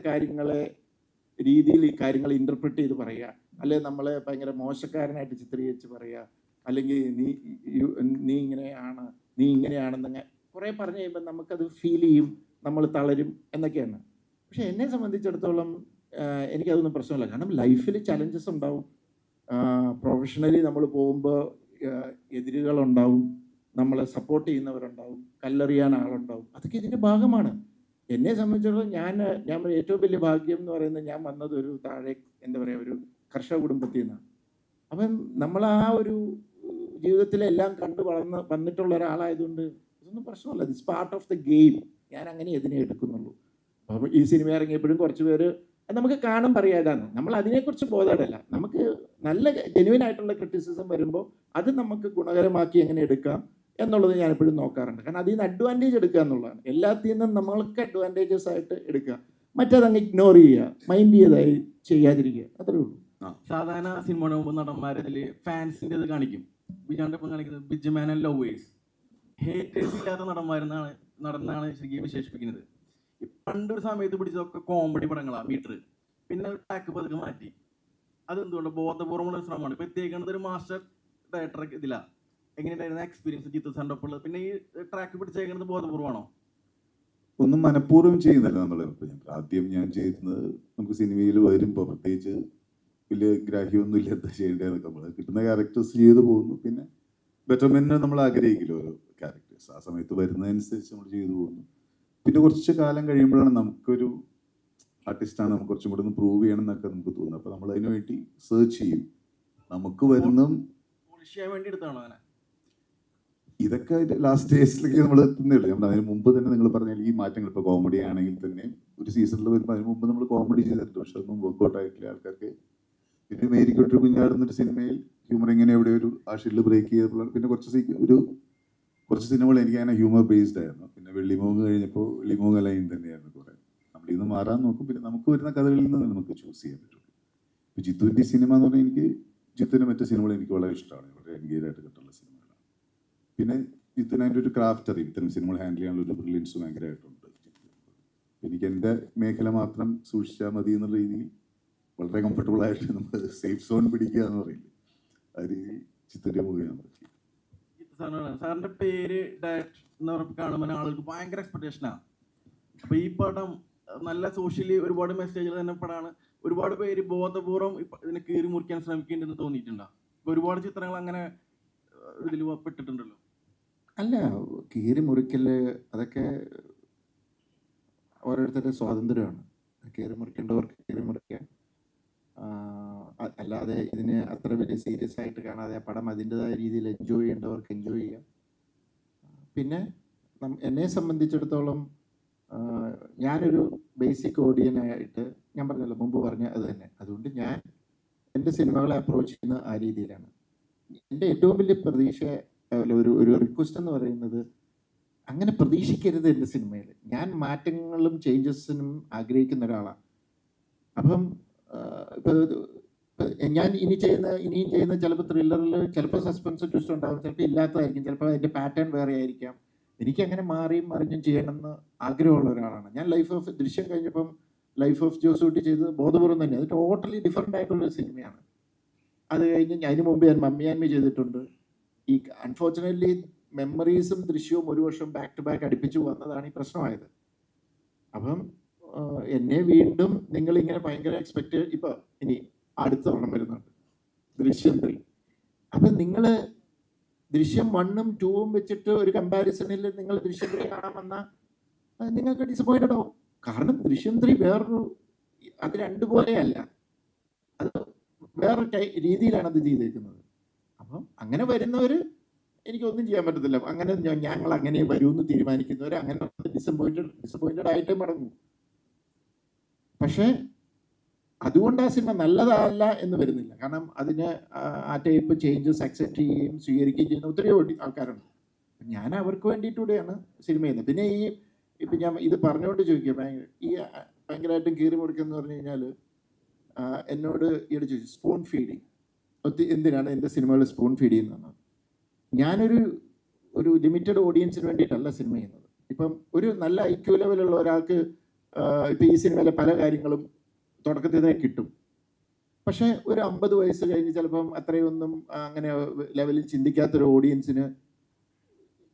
രീതിയിൽ ഈ കാര്യങ്ങൾ ഇൻ്റർപ്രറ്റ് ചെയ്ത് പറയുക, അല്ലെങ്കിൽ നമ്മളെ ഭയങ്കര മോശക്കാരനായിട്ട് ചിത്രീകരിച്ച് പറയുക, അല്ലെങ്കിൽ നീ ഇങ്ങനെയാണെന്നങ്ങനെ കുറേ പറഞ്ഞു കഴിയുമ്പോൾ നമുക്കത് ഫീൽ ചെയ്യും, നമ്മൾ തളരും എന്നൊക്കെയാണ്. പക്ഷെ എന്നെ സംബന്ധിച്ചിടത്തോളം എനിക്കതൊന്നും പ്രശ്നമില്ല. കാരണം ലൈഫിൽ ചലഞ്ചസ് ഉണ്ടാവും, പ്രൊഫഷണലി നമ്മൾ പോകുമ്പോൾ എതിരുകളുണ്ടാവും, നമ്മളെ സപ്പോർട്ട് ചെയ്യുന്നവരുണ്ടാവും, കല്ലെറിയാൻ ആളുണ്ടാവും, അതൊക്കെ ഇതിൻ്റെ ഭാഗമാണ്. എന്നെ സംബന്ധിച്ചിടത്തോളം ഞാൻ ഏറ്റവും വലിയ ഭാഗ്യം എന്ന് പറയുന്നത്, ഞാൻ വന്നത് ഒരു താഴെ എന്താ പറയുക ഒരു കർഷക കുടുംബത്തിൽ നിന്നാണ്. അപ്പം നമ്മൾ ആ ഒരു ജീവിതത്തിലെല്ലാം കണ്ടു വന്നിട്ടുള്ള ഒരാളായതുകൊണ്ട് ഇതൊന്നും പ്രശ്നമല്ല. This part of the game. ഞാൻ അങ്ങനെ ഇതിനെ എടുക്കുന്നുള്ളൂ. അപ്പോൾ ഈ സിനിമ ഇറങ്ങിയപ്പോഴും കുറച്ച് പേര് നമുക്ക് കാണാൻ പറയാതാണ്, നമ്മൾ അതിനെക്കുറിച്ച് ബോധമല്ല. നമുക്ക് നല്ല ജെന്യുവൻ ആയിട്ടുള്ള ക്രിറ്റിസിസം വരുമ്പോൾ അത് നമുക്ക് ഗുണകരമാക്കി എങ്ങനെ എടുക്കാം എന്നുള്ളത് ഞാൻ എപ്പോഴും നോക്കാറുണ്ട്. കാരണം അതിൽ നിന്ന് അഡ്വാൻറ്റേജ് എടുക്കുക എന്നുള്ളതാണ്. എല്ലാത്തിൽ നിന്നും നമ്മൾക്ക് അഡ്വാൻറ്റേജസ് ആയിട്ട് എടുക്കുക, മറ്റേതങ്ങ് ഇഗ്നോർ ചെയ്യുക, മൈൻഡ് ചെയ്തായി ചെയ്യാതിരിക്കുക, അത്രേ ഉള്ളൂ. സാധാരണ സിനിമയുടെ മുമ്പ് നടന്മാരിൽ ഫാൻസിൻ്റെ ഇത് കാണിക്കും. ബിജാൻ്റെ ഒപ്പം കാണിക്കുന്നത് ബിജ്മാൻ ആൻഡ് ലവേഴ്സ്, ഹേറ്റേഴ്സ് ഇല്ലാത്ത നടന്നാണ് ശരിക്കും വിശേഷിപ്പിക്കുന്നത്. പണ്ടൊരു സമയത്ത് പിടിച്ചതൊക്കെ കോമഡി പടങ്ങളാണ് മീറ്റർ, പിന്നെ ട്രാക്ക് പതുക്കെ മാറ്റി. അതെന്തുകൊണ്ട് ബോധപൂർവ്വമുള്ള ശ്രമമാണ്. ഇപ്പോൾ എത്തിയേക്കുന്നത് ഒരു മാസ്റ്റർ ഡയറക്ടർ ഇതിലാണ്. എങ്ങനെയുണ്ടായിരുന്ന എക്സ്പീരിയൻസ് ജിത്തു സാറിൻ്റെ ഒപ്പം ഉള്ളത്? പിന്നെ ഈ ട്രാക്ക് പിടിച്ചേക്കുന്നത് ബോധപൂർവ്വമാണോ? ഒന്നും മനഃപൂർവ്വം ചെയ്യുന്നില്ല നമ്മൾ. ആദ്യം ഞാൻ ചെയ്യുന്നത്, നമുക്ക് സിനിമയിൽ വരുമ്പോൾ പ്രത്യേകിച്ച് വലിയ ഗ്രാഹ്യമൊന്നും ഇല്ല എന്താ ചെയ്യേണ്ടതെന്നൊക്കെ, നമ്മൾ കിട്ടുന്ന ക്യാരക്ടേഴ്സ് ചെയ്തു പോകുന്നു. പിന്നെ ബെറ്റർമെൻറ്റിനെ നമ്മൾ ആഗ്രഹിക്കില്ല ഓരോ ക്യാരക്ടേഴ്സ്, ആ സമയത്ത് വരുന്നതനുസരിച്ച് നമ്മൾ ചെയ്തു പോകുന്നു. പിന്നെ കുറച്ച് കാലം കഴിയുമ്പോഴാണ് നമുക്കൊരു ആർട്ടിസ്റ്റാണ്, നമുക്ക് കുറച്ചും കൂടെ ഒന്ന് പ്രൂവ് ചെയ്യണം എന്നൊക്കെ നമുക്ക് തോന്നുന്നു. അപ്പോൾ നമ്മൾ അതിനു വേണ്ടി സെർച്ച് ചെയ്യും. നമുക്ക് വരുന്ന വേണ്ടി എടുത്താണോ അങ്ങനെ? ഇതൊക്കെ ലാസ്റ്റ് സ്റ്റേജിലേക്ക് നമ്മൾ എത്തുന്നില്ല. നമ്മൾ അതിന് മുമ്പ് തന്നെ നിങ്ങൾ പറഞ്ഞാൽ ഈ മാറ്റങ്ങൾ, ഇപ്പോൾ കോമഡി ആണെങ്കിൽ തന്നെ ഒരു സീസണിൽ വരുമ്പോൾ അതിന് മുമ്പ് നമ്മൾ കോമഡി ചെയ്തിട്ടുണ്ട്, പക്ഷെ ഒന്നും വർക്ക്ഔട്ട് ആയിട്ടില്ല. ആൾക്കാർക്ക് പിന്നെ മേരിക്കൊട്ടൊരു കുഞ്ഞാടുന്നൊരു സിനിമയിൽ ഹ്യൂമർ ഇങ്ങനെ എവിടെ ഒരു ആ ഷില്ല് ബ്രേക്ക് ചെയ്തപ്പോൾ പിന്നെ കുറച്ച് സിനിമകൾ എനിക്ക് അങ്ങനെ ഹ്യൂമർ ബേസ്ഡ് ആയിരുന്നു. പിന്നെ വെള്ളിമൂങ്ങ് കഴിഞ്ഞപ്പോൾ വെള്ളിമൂങ്ങ ലൈൻ തന്നെയായിരുന്നു കുറേ. നമ്മളിന്ന് മാറാൻ നോക്കും, പിന്നെ നമുക്ക് വരുന്ന കഥകളിൽ നിന്ന് നമുക്ക് ചൂസ് ചെയ്യാൻ പറ്റുള്ളൂ. ഇപ്പോൾ ജിത്തുവിൻ്റെ സിനിമ എന്ന് പറഞ്ഞാൽ എനിക്ക് ജിത്തുവിൻ്റെ മറ്റു സിനിമകൾ എനിക്ക് വളരെ ഇഷ്ടമാണ്, വളരെ എൻഗേജ് ആയിട്ട് കിട്ടുള്ള സിനിമകളാണ്. പിന്നെ ജിത്തുവിന് അതിൻ്റെ ഒരു ക്രാഫ്റ്റ് അറിയും, ഇത്തരം സിനിമകൾ ഹാൻഡിൽ ചെയ്യാനുള്ള ഒരു ബ്രില്യൻസ് ഭയങ്കരമായിട്ടുണ്ട്. എനിക്ക് എൻ്റെ മേഖല മാത്രം സൂക്ഷിച്ചാൽ മതി എന്നുള്ള രീതിയിൽ വളരെ കംഫർട്ടബിൾ ആയിട്ട് നമ്മൾ സേഫ് സോൺ പിടിക്കുക എന്ന് പറയില്ലേ, ആ രീതിയിൽ ചിത്രൻ്റെ മൂവിയാണ്. സാറിന്റെ പേര് ഡയറക്ടർ എന്ന് പറഞ്ഞപ്പോൾ കാണുമ്പോൾ ആളുകൾക്ക് ഭയങ്കര എക്സ്പെക്ടേഷനാണ്. അപ്പൊ ഈ പടം നല്ല സോഷ്യലി ഒരുപാട് മെസ്സേജുകൾ തന്നെ പടമാണ്. ഒരുപാട് പേര് ബോധപൂർവം ഇതിനെ കീറി മുറിക്കാൻ ശ്രമിക്കേണ്ടെന്ന് തോന്നിയിട്ടുണ്ടോ? ഇപ്പൊ ഒരുപാട് ചിത്രങ്ങൾ അങ്ങനെ ഇതിൽ പെട്ടിട്ടുണ്ടല്ലോ. അല്ല, കീറി മുറിക്കല് അതൊക്കെ ഓരോരുത്തരുടെ സ്വാതന്ത്ര്യമാണ്. കീറി മുറിക്കേണ്ടവർക്ക് കീറി മുറിക്കാം, അല്ലാതെ ഇതിന് അത്ര വലിയ സീരിയസ് ആയിട്ട് കാണാതെ പടം അതിൻ്റെതായ രീതിയിൽ എൻജോയ് ചെയ്യേണ്ടവർക്ക് എൻജോയ് ചെയ്യാം. പിന്നെ എന്നെ സംബന്ധിച്ചിടത്തോളം ഞാനൊരു ബേസിക് ഓഡിയനായിട്ട് ഞാൻ പറഞ്ഞല്ലോ, മുമ്പ് പറഞ്ഞ അത് തന്നെ. അതുകൊണ്ട് ഞാൻ എൻ്റെ സിനിമകളെ അപ്രോച്ച് ചെയ്യുന്ന ആ രീതിയിലാണ്. എൻ്റെ ഏറ്റവും വലിയ പ്രതീക്ഷ ഒരു റിക്വസ്റ്റ് എന്ന് പറയുന്നത്, അങ്ങനെ പ്രതീക്ഷിക്കരുത് എൻ്റെ സിനിമയിൽ. ഞാൻ മാറ്റങ്ങളും ചേഞ്ചസിനും ആഗ്രഹിക്കുന്ന ഒരാളാണ്. അപ്പം ഞാൻ ഇനിയും ചെയ്യുന്ന ചിലപ്പോൾ ത്രില്ലറിൽ ചിലപ്പോൾ സസ്പെൻസ് ട്വിസ്റ്റ് ഉണ്ടാകും, ചിലപ്പോൾ ഇല്ലാത്തതായിരിക്കും, ചിലപ്പോൾ അതിൻ്റെ പാറ്റേൺ വേറെ ആയിരിക്കാം. എനിക്കങ്ങനെ മാറിയും മറിഞ്ഞും ചെയ്യണമെന്ന് ആഗ്രഹമുള്ള ഒരാളാണ് ഞാൻ. ദൃശ്യം കഴിഞ്ഞപ്പം ലൈഫ് ഓഫ് ജോസൂട്ടി ചെയ്ത് ബോധപൂർവം തന്നെ, അത് ടോട്ടലി ഡിഫറെൻ്റ് ആയിട്ടുള്ളൊരു സിനിമയാണ്. അത് കഴിഞ്ഞ് അതിന് മുമ്പ് ഞാൻ മമ്മിയാൻമി ചെയ്തിട്ടുണ്ട്. ഈ അൺഫോർച്ചുനേറ്റ്ലി മെമ്മറീസും ദൃശ്യവും ഒരു വർഷം ബാക്ക് ടു ബാക്ക് അടുപ്പിച്ച് വന്നതാണ് ഈ പ്രശ്നമായത്. അപ്പം എന്നെ വീണ്ടും നിങ്ങളിങ്ങനെ ഭയങ്കര എക്സ്പെക്റ്റ്, ഇപ്പോൾ ഇനി അടുത്ത ഓണം വരുന്നുണ്ട് ദൃശ്യം 3. അപ്പം നിങ്ങൾ ദൃശ്യം 1ഉം 2ഉം വെച്ചിട്ട് ഒരു കമ്പാരിസണിൽ നിങ്ങൾ ദൃശ്യം 3 കാണാൻ വന്നാൽ നിങ്ങൾക്ക് ഡിസപ്പോയിൻറ്റഡ് ആവും. കാരണം ദൃശ്യം 3 അത് രണ്ടുപോലെയല്ല, അത് വേറെ രീതിയിലാണ് അത് ചെയ്തേക്കുന്നത്. അപ്പം അങ്ങനെ വരുന്നവർ എനിക്കൊന്നും ചെയ്യാൻ പറ്റത്തില്ല. അങ്ങനെ ഞങ്ങൾ അങ്ങനെ വരുമെന്ന് തീരുമാനിക്കുന്നവർ അങ്ങനെ ഡിസപ്പോയിൻറ്റഡ് ആയിട്ടേ മടങ്ങും. പക്ഷേ അതുകൊണ്ട് ആ സിനിമ നല്ലതല്ല എന്ന് വരുന്നില്ല. കാരണം അതിന് ആ ടൈപ്പ് ചേഞ്ചസ് അക്സെപ്റ്റ് ചെയ്യുകയും സ്വീകരിക്കുകയും ചെയ്യുന്ന ഒത്തിരി ആൾക്കാരുണ്ട്. ഞാൻ അവർക്ക് വേണ്ടിയിട്ടൂടെയാണ് സിനിമ ചെയ്യുന്നത്. പിന്നെ ഇപ്പം ഞാൻ ഇത് പറഞ്ഞുകൊണ്ട് ചോദിക്കുക, ഈ ഭയങ്കരമായിട്ടും കീറി മുറിക്കെന്ന് പറഞ്ഞു കഴിഞ്ഞാൽ എന്നോട് ഈയിടെ ചോദിച്ചു സ്പൂൺ ഫീഡിങ് എന്തിനാണ് എൻ്റെ സിനിമകൾ സ്പൂൺ ഫീഡ് ചെയ്യുന്നതെന്ന്. ഞാനൊരു ലിമിറ്റഡ് ഓഡിയൻസിന് വേണ്ടിയിട്ടല്ല സിനിമ ചെയ്യുന്നത്. ഇപ്പം ഒരു നല്ല IQ ലെവലുള്ള ഒരാൾക്ക് ഇപ്പം ഈ സിനിമയിലെ പല കാര്യങ്ങളും തുടക്കത്തിൽ തന്നെ കിട്ടും. പക്ഷേ ഒരു 50 വയസ്സ് കഴിഞ്ഞ് ചിലപ്പം അത്രയൊന്നും അങ്ങനെ ലെവലിൽ ചിന്തിക്കാത്തൊരു ഓഡിയൻസിന്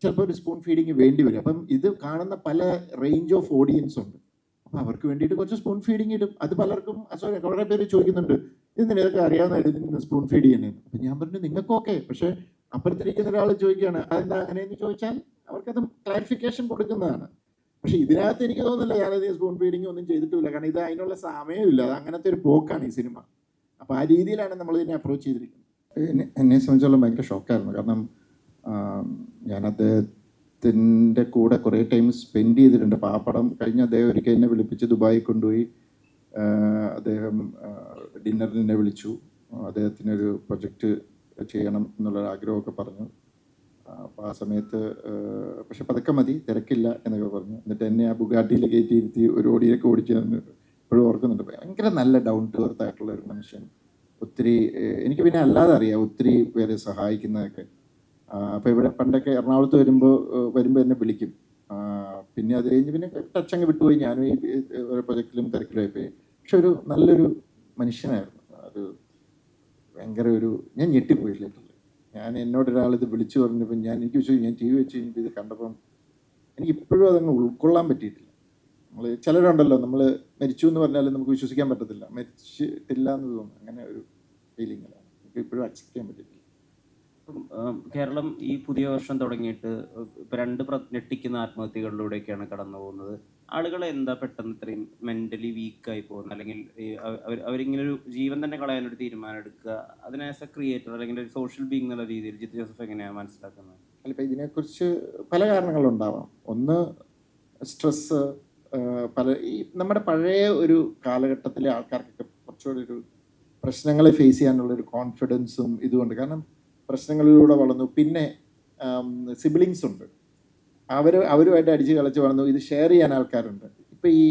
ചിലപ്പോൾ ഒരു സ്പൂൺ ഫീഡിങ് വേണ്ടി വരും. അപ്പം ഇത് കാണുന്ന പല റേഞ്ച് ഓഫ് ഓഡിയൻസ് ഉണ്ട്. അപ്പം അവർക്ക് വേണ്ടിയിട്ട് കുറച്ച് സ്പൂൺ ഫീഡിങ് ഇടും. അത് പലർക്കും കുറേ പേര് ചോദിക്കുന്നുണ്ട്, ഇതിന് ഇതൊക്കെ അറിയാവുന്ന ഇതിന് സ്പൂൺ ഫീഡ് ചെയ്യുന്നത്. അപ്പം ഞാൻ പറഞ്ഞു നിങ്ങൾക്കൊക്കെ, പക്ഷേ അപ്പുറത്തിരിക്കുന്ന ഒരാൾ ചോദിക്കുകയാണ് അതെന്താ അങ്ങനെയെന്ന് ചോദിച്ചാൽ അവർക്കത് ക്ലാരിഫിക്കേഷൻ കൊടുക്കുന്നതാണ്. പക്ഷെ ഇതിനകത്ത് എനിക്ക് തോന്നുന്നില്ല ഞാനധികം സ്പൂൺ ഫീഡിങ് ഒന്നും ചെയ്തിട്ടില്ല. കാരണം ഇത് അതിനുള്ള സമയമില്ല, അത് അങ്ങനത്തെ ഒരു പോക്കാണ് ഈ സിനിമ. അപ്പോൾ ആ രീതിയിലാണ് നമ്മൾ ഇതിനെ അപ്രോച്ച് ചെയ്തിരിക്കുന്നത്. എന്നെ സംബന്ധിച്ചോളം ഭയങ്കര ഷോക്കായിരുന്നു. കാരണം ഞാൻ അദ്ദേഹത്തിൻ്റെ കൂടെ കുറേ ടൈം സ്പെൻഡ് ചെയ്തിട്ടുണ്ട്. അപ്പോൾ ആ പടം കഴിഞ്ഞ് അദ്ദേഹം ഒരിക്കൽ എന്നെ വിളിപ്പിച്ച് ദുബായി കൊണ്ടുപോയി. അദ്ദേഹം ഡിന്നറിന് എന്നെ വിളിച്ചു. അദ്ദേഹത്തിനൊരു പ്രൊജക്റ്റ് ചെയ്യണം എന്നുള്ളൊരു ആഗ്രഹമൊക്കെ പറഞ്ഞു. അപ്പോൾ ആ സമയത്ത് പക്ഷെ പതുക്കെ മതി, തിരക്കില്ല എന്നൊക്കെ പറഞ്ഞു. എന്നിട്ട് എന്നെ ആ ബുഗാട്ടിയിൽ കയറ്റിയിരുത്തി ഒരു ഓടിയൊക്കെ ഓടിക്കാന്ന് ഇപ്പോഴും ഓർക്കുന്നുണ്ട്. ഭയങ്കര നല്ല ഡൗൺ ടു എർത്ത് ആയിട്ടുള്ള ഒരു മനുഷ്യൻ. ഒത്തിരി എനിക്ക് പിന്നെ അല്ലാതെ അറിയാം ഒത്തിരി പേരെ സഹായിക്കുന്നതൊക്കെ. അപ്പോൾ ഇവിടെ പണ്ടൊക്കെ എറണാകുളത്ത് വരുമ്പോൾ എന്നെ വിളിക്കും. പിന്നെ അത് കഴിഞ്ഞ് പിന്നെ ടച്ചങ്ങ് വിട്ടുപോയി. ഞാനും ഈ ഓരോ പ്രൊജക്റ്റിലും തിരക്കിലായി പോയി. പക്ഷെ ഒരു നല്ലൊരു മനുഷ്യനായിരുന്നു. അത് ഭയങ്കര ഞാൻ ഞെട്ടിപ്പോയില്ല. എന്നോടൊരാളിത് വിളിച്ചു പറഞ്ഞപ്പോൾ എനിക്ക് വിശ്വസിച്ചു. ഞാൻ TV വെച്ച് കഴിഞ്ഞപ്പോൾ ഇത് കണ്ടപ്പം എനിക്ക് ഇപ്പോഴും അതങ്ങ് ഉൾക്കൊള്ളാൻ പറ്റിയിട്ടില്ല. നമ്മൾ ചിലരുണ്ടല്ലോ, നമ്മൾ മരിച്ചു എന്ന് പറഞ്ഞാലും നമുക്ക് വിശ്വസിക്കാൻ പറ്റത്തില്ല, മരിച്ചിട്ടില്ല എന്ന് തോന്നുന്നു. അങ്ങനെ ഒരു ഫീലിംഗിലാണ് എനിക്ക് ഇപ്പോഴും അക്സെപ്റ്റ് ചെയ്യാൻ പറ്റിയിട്ടില്ല. കേരളം ഈ പുതിയ വർഷം തുടങ്ങിയിട്ട് ഇപ്പോൾ 2 ഞെട്ടിക്കുന്ന ആത്മഹത്യകളിലൂടെയൊക്കെയാണ് കടന്നു പോകുന്നത്. ആളുകളെ എന്താ പെട്ടെന്ന് ഇത്രയും മെൻ്റലി വീക്കായി പോകുന്നത്, അല്ലെങ്കിൽ അവരിങ്ങനെ ഒരു ജീവൻ തന്നെ കളയാനൊരു തീരുമാനം എടുക്കുക, അതിനെ ആസ് എ ക്രിയേറ്റർ അല്ലെങ്കിൽ ഒരു സോഷ്യൽ ബീങ് എന്നുള്ള രീതിയിൽ ജിത്തു ജോസഫ് എങ്ങനെയാണ് മനസ്സിലാക്കുന്നത്? അല്ലിപ്പോൾ ഇതിനെക്കുറിച്ച് പല കാരണങ്ങളുണ്ടാവാം. ഒന്ന് സ്ട്രെസ്സ്. ഈ നമ്മുടെ പഴയ ഒരു കാലഘട്ടത്തിലെ ആൾക്കാർക്കൊക്കെ കുറച്ചുകൂടി ഒരു പ്രശ്നങ്ങളെ ഫേസ് ചെയ്യാനുള്ളൊരു കോൺഫിഡൻസും ഇതുകൊണ്ട്. കാരണം പ്രശ്നങ്ങളിലൂടെ വളർന്നു. പിന്നെ സിബ്ലിങ്സ് ഉണ്ട്, അവരുമായിട്ട് അടിച്ച് കളിച്ച് വളർന്നു. ഇത് ഷെയർ ചെയ്യാൻ ആൾക്കാരുണ്ട്. ഇപ്പം ഈ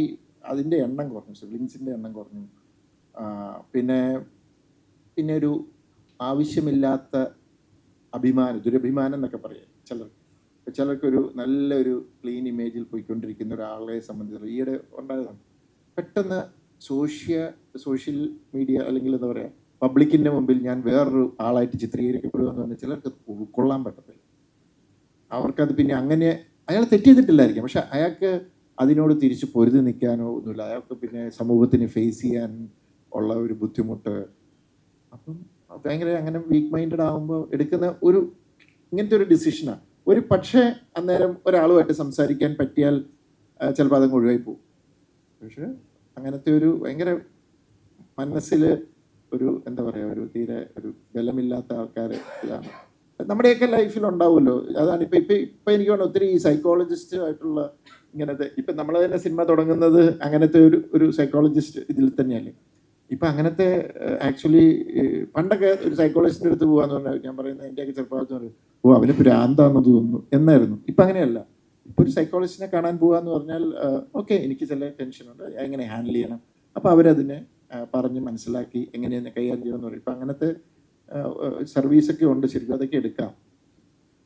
അതിൻ്റെ എണ്ണം കുറഞ്ഞു, സിബ്ലിങ്സിൻ്റെ എണ്ണം കുറഞ്ഞു. പിന്നെ ഒരു ആവശ്യമില്ലാത്ത ദുരഭിമാനം എന്നൊക്കെ പറയാം ചിലർക്കൊരു നല്ലൊരു ക്ലീൻ ഇമേജിൽ പോയിക്കൊണ്ടിരിക്കുന്ന ഒരാളെ സംബന്ധിച്ചുള്ള ഈയിടെ ഉണ്ടായതാണ്. പെട്ടെന്ന് സോഷ്യൽ മീഡിയ അല്ലെങ്കിൽ എന്താ പറയുക, പബ്ലിക്കിൻ്റെ മുമ്പിൽ ഞാൻ വേറൊരു ആളായിട്ട് ചിത്രീകരിക്കപ്പെടുമെന്ന് പറഞ്ഞാൽ ചിലർക്ക് ഉൾക്കൊള്ളാൻ പറ്റത്തില്ല. അവർക്കത് പിന്നെ അങ്ങനെ അയാൾ തെറ്റ് ചെയ്തിട്ടില്ലായിരിക്കും, പക്ഷെ അയാൾക്ക് അതിനോട് തിരിച്ച് പൊരുതി നിൽക്കാനോ ഒന്നുമില്ല. അയാൾക്ക് പിന്നെ സമൂഹത്തിന് ഫേസ് ചെയ്യാൻ ഉള്ള ഒരു ബുദ്ധിമുട്ട്. അപ്പം ഭയങ്കര അങ്ങനെ വീക്ക് മൈൻഡഡ് ആകുമ്പോൾ എടുക്കുന്ന ഇങ്ങനത്തെ ഒരു ഡിസിഷനാണ്. പക്ഷേ അന്നേരം ഒരാളുമായിട്ട് സംസാരിക്കാൻ പറ്റിയാൽ ചിലപ്പോൾ അതങ്ങ് ഒഴിവായി പോകും. പക്ഷേ അങ്ങനത്തെ ഒരു ഭയങ്കര മനസ്സിൽ എന്താ പറയുക, തീരെ ബലമില്ലാത്ത ആൾക്കാർ ഇതാണ് നമ്മുടെയൊക്കെ ലൈഫിൽ ഉണ്ടാവുമല്ലോ. അതാണ് ഇപ്പം എനിക്ക് തോന്നുന്നു ഒത്തിരി ഈ സൈക്കോളജിസ്റ്റ് ആയിട്ടുള്ള ഇങ്ങനത്തെ, ഇപ്പം നമ്മൾ തന്നെ സിനിമ തുടങ്ങുന്നത് അങ്ങനത്തെ ഒരു സൈക്കോളജിസ്റ്റ് ഇതിൽ തന്നെയല്ലേ. ഇപ്പം അങ്ങനത്തെ ആക്ച്വലി പണ്ടൊക്കെ ഒരു സൈക്കോളജിസ്റ്റിൻ്റെ അടുത്ത് പോകാന്ന് പറഞ്ഞാൽ ഞാൻ പറയുന്നത് എൻ്റെയൊക്കെ ചെറുപ്പകാലത്ത് പറയും, അവന് ഭ്രാന്താണെന്ന് തോന്നുന്നു എന്നായിരുന്നു. ഇപ്പം അങ്ങനെയല്ല. ഇപ്പോൾ ഒരു സൈക്കോളജിസ്റ്റിനെ കാണാൻ പോകാന്ന് പറഞ്ഞാൽ ഓക്കെ, എനിക്ക് ചില ടെൻഷനുണ്ട്, എങ്ങനെ ഹാൻഡിൽ ചെയ്യണം, അപ്പോൾ അവരതിനെ പറഞ്ഞ് മനസ്സിലാക്കി എങ്ങനെയെന്ന് കൈകാര്യം ചെയ്യണമെന്ന് പറയും. ഇപ്പം അങ്ങനത്തെ സർവീസൊക്കെ ഉണ്ട്, ശരിക്കും അതൊക്കെ എടുക്കാം.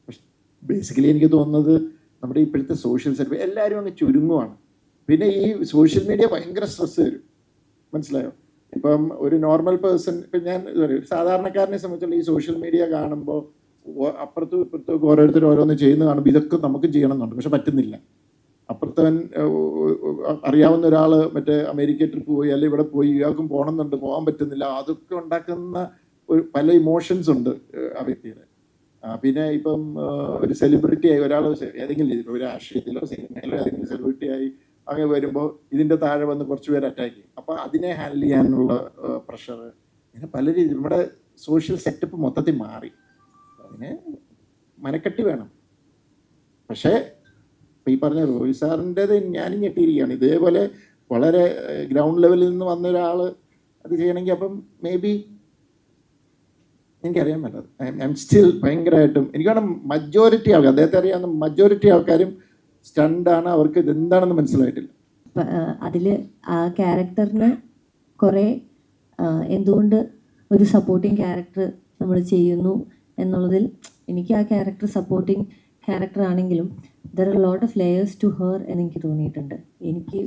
പക്ഷെ ബേസിക്കലി എനിക്ക് തോന്നുന്നത് നമ്മുടെ ഇപ്പോഴത്തെ സോഷ്യൽ സർവീസ് എല്ലാവരും അങ്ങ് ചുരുങ്ങുവാണ്. പിന്നെ ഈ സോഷ്യൽ മീഡിയ ഭയങ്കര സ്ട്രെസ് തരും, മനസ്സിലായോ? ഇപ്പം ഒരു നോർമൽ പേഴ്സൺ, ഇപ്പം ഞാൻ പറയും, ഒരു സാധാരണക്കാരനെ സംബന്ധിച്ചുള്ള ഈ സോഷ്യൽ മീഡിയ കാണുമ്പോൾ അപ്പുറത്തും ഇപ്പുറത്തും ഓരോരുത്തർ ഓരോന്ന് ചെയ്യുന്ന കാണുമ്പോൾ ഇതൊക്കെ നമുക്കും ചെയ്യണമെന്നുണ്ട്, പക്ഷെ പറ്റുന്നില്ല. അപ്പുറത്തവൻ അറിയാവുന്ന ഒരാൾ മറ്റേ അമേരിക്ക ട്രിപ്പ് പോയി അല്ലെങ്കിൽ ഇവിടെ പോയി, ഇയാൾക്കും പോകണമെന്നുണ്ട്, പോകാൻ പറ്റുന്നില്ല. അതൊക്കെ ഉണ്ടാക്കുന്ന പല ഇമോഷൻസ് ഉണ്ട് ആ വ്യക്തിയുടെ. പിന്നെ ഇപ്പം ഒരു സെലിബ്രിറ്റി ആയി ഒരാൾ ഏതെങ്കിലും രീതിയിൽ ഒരു രാഷ്ട്രീയത്തിലോ സിനിമയിലോ ഏതെങ്കിലും സെലിബ്രിറ്റി ആയി അങ്ങനെ വരുമ്പോൾ ഇതിൻ്റെ താഴെ വന്ന് കുറച്ച് പേര് അറ്റാക്ക് ചെയ്യും. അപ്പോൾ അതിനെ ഹാൻഡിൽ ചെയ്യാനുള്ള പ്രഷർ, ഇങ്ങനെ പല രീതിയിൽ നമ്മുടെ സോഷ്യൽ സെറ്റപ്പ് മൊത്തത്തിൽ മാറി. അതിന് മനക്കെട്ടി വേണം. പക്ഷേ ഇപ്പം ഈ പറഞ്ഞ റോയ് സാറിൻ്റേത് ഞാനും ഞെട്ടിയിരിക്കുകയാണ്. ഇതേപോലെ വളരെ ഗ്രൗണ്ട് ലെവലിൽ നിന്ന് വന്ന ഒരാൾ അത് ചെയ്യണമെങ്കിൽ അപ്പം മേ ബി എനിക്കറിയാൻ പറ്റത് ഐ എം സ്റ്റിൽ ഭയങ്കരമായിട്ടും എനിക്കാണ് മജോറിറ്റി ആൾക്കാർ, അദ്ദേഹത്തെ അറിയാവുന്ന മജോറിറ്റി ആൾക്കാരും സ്റ്റണ്ടാണ്, അവർക്ക് ഇതെന്താണെന്ന് മനസ്സിലായിട്ടില്ല. അതിൽ ആ ക്യാരക്ടറിന് കുറേ എന്തുകൊണ്ട് ഒരു സപ്പോർട്ടിങ് ക്യാരക്ടർ നമ്മൾ ചെയ്യുന്നു എന്നുള്ളതിൽ എനിക്ക് ആ ക്യാരക്ടർ സപ്പോർട്ടിങ് ക്യാരക്ടർ ആണെങ്കിലും there are lot of layers to her എന്നെനിക്ക് തോന്നിയിട്ടുണ്ട്. എനിക്ക്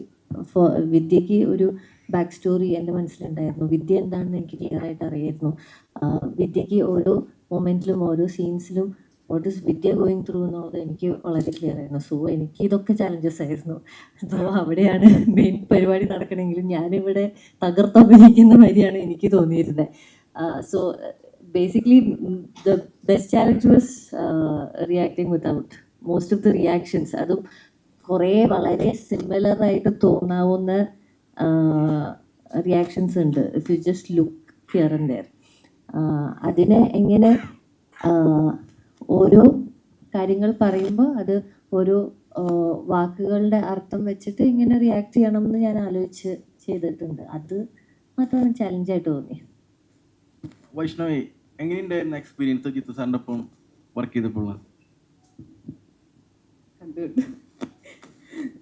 വിദ്യയ്ക്ക് ഒരു ബാക്ക് സ്റ്റോറി എൻ്റെ മനസ്സിലുണ്ടായിരുന്നു. വിദ്യ എന്താണെന്ന് എനിക്ക് ക്ലിയർ ആയിട്ട് അറിയായിരുന്നു. വിദ്യയ്ക്ക് ഓരോ മൊമെൻറ്റിലും ഓരോ സീൻസിലും what is Vidya going through എന്നുള്ളത് എനിക്ക് വളരെ ക്ലിയർ ആയിരുന്നു. സോ എനിക്ക് ഇതൊക്കെ ചാലഞ്ചസ് ആയിരുന്നു. അപ്പോൾ അവിടെയാണ് മെയിൻ പരിപാടി നടക്കണമെങ്കിലും ഞാനിവിടെ തകർത്തഭിനയിക്കുന്ന മാതിരിയാണ് എനിക്ക് തോന്നിയിരുന്നത്. So basically the best challenge was reacting without most of the reactions. അതും കുറേ വളരെ സിമിലർ ആയിട്ട് തോന്നാവുന്ന റിയാക്ഷൻസ് ഉണ്ട് if you just look here and their. അതിനെ എങ്ങനെ ഓരോ കാര്യങ്ങൾ പറയുമ്പോൾ അത് ഓരോ വാക്കുകളുടെ അർത്ഥം വെച്ചിട്ട് ഇങ്ങനെ റിയാക്ട് ചെയ്യണമെന്ന് ഞാൻ ആലോചിച്ച് ചെയ്തിട്ടുണ്ട്. അത് മാത്രമാണ് ചലഞ്ചായിട്ട് തോന്നി. വൈഷ്ണവി, എങ്ങനെയുണ്ടായിരുന്നു എക്സ്പീരിയൻസ് ജിത്തു സാറിൻ്റെ ഒപ്പം വർക്ക് ചെയ്തപ്പോൾ?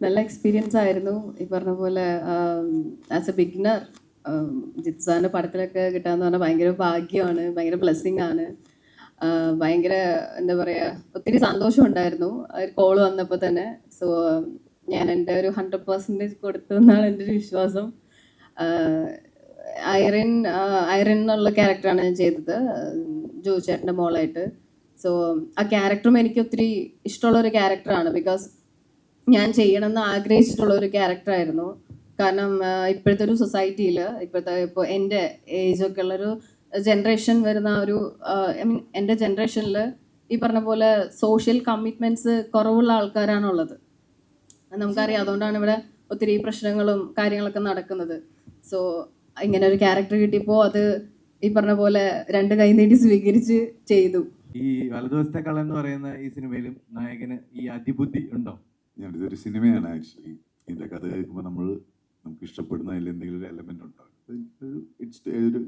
നല്ല എക്സ്പീരിയൻസ് ആയിരുന്നു. ഈ പറഞ്ഞ പോലെ ആസ് എ ബിഗിനർ ജിത്തു സാറിൻ്റെ പടത്തിലൊക്കെ കിട്ടാന്ന് പറഞ്ഞാൽ ഭയങ്കര ഭാഗ്യമാണ്, ഭയങ്കര ബ്ലെസ്സിങ് ആണ്. ഭയങ്കര എന്താ പറയുക, ഒത്തിരി സന്തോഷം ഉണ്ടായിരുന്നു ഒരു കോള് വന്നപ്പോൾ തന്നെ. സോ ഞാൻ എൻ്റെ ഒരു 100% കൊടുത്തു എന്നാണ് എൻ്റെ ഒരു വിശ്വാസം. ഐറിൻ എന്നുള്ള ക്യാരക്ടറാണ് ഞാൻ ചെയ്തത്, ജോജു ചേട്ടൻ്റെ മോളായിട്ട്. സോ ആ ക്യാരക്ടറും എനിക്ക് ഒത്തിരി ഇഷ്ടമുള്ളൊരു ക്യാരക്ടറാണ്. ബിക്കോസ് ഞാൻ ചെയ്യണമെന്ന് ആഗ്രഹിച്ചിട്ടുള്ള ഒരു ക്യാരക്ടറായിരുന്നു. കാരണം ഇപ്പോഴത്തെ ഒരു സൊസൈറ്റിയിൽ ഇപ്പോൾ എൻ്റെ ഏജൊക്കെ ഉള്ളൊരു ജനറേഷൻ വരുന്ന ഒരു ഐ മീൻ എൻ്റെ ജനറേഷനിൽ ഈ പറഞ്ഞ പോലെ സോഷ്യൽ കമ്മിറ്റ്മെൻറ്റ്സ് കുറവുള്ള ആൾക്കാരാണുള്ളത്. നമുക്കറിയാം. അതുകൊണ്ടാണ് ഇവിടെ ഒത്തിരി പ്രശ്നങ്ങളും കാര്യങ്ങളൊക്കെ നടക്കുന്നത്. സോ ഇങ്ങനെ ഒരു ക്യാരക്ടർ കിട്ടിയപ്പോൾ അത് ഈ പറഞ്ഞ പോലെ 2 കൈ നീട്ടി സ്വീകരിച്ച് ചെയ്തു. ഈ വലതുവശത്തെ കള്ളൻ എന്ന് പറയുന്ന ഈ സിനിമയിലും നായകന് ഈ അതിബുദ്ധി ഉണ്ടോ? ഇതൊരു സിനിമയാണ് ആക്ച്വലി. ഇതിൻ്റെ കഥ കേൾക്കുമ്പോൾ നമുക്ക് ഇഷ്ടപ്പെടുന്ന അതിൽ എന്തെങ്കിലും ഒരു എലമെൻ്റ് ഉണ്ടാകും. ഒരു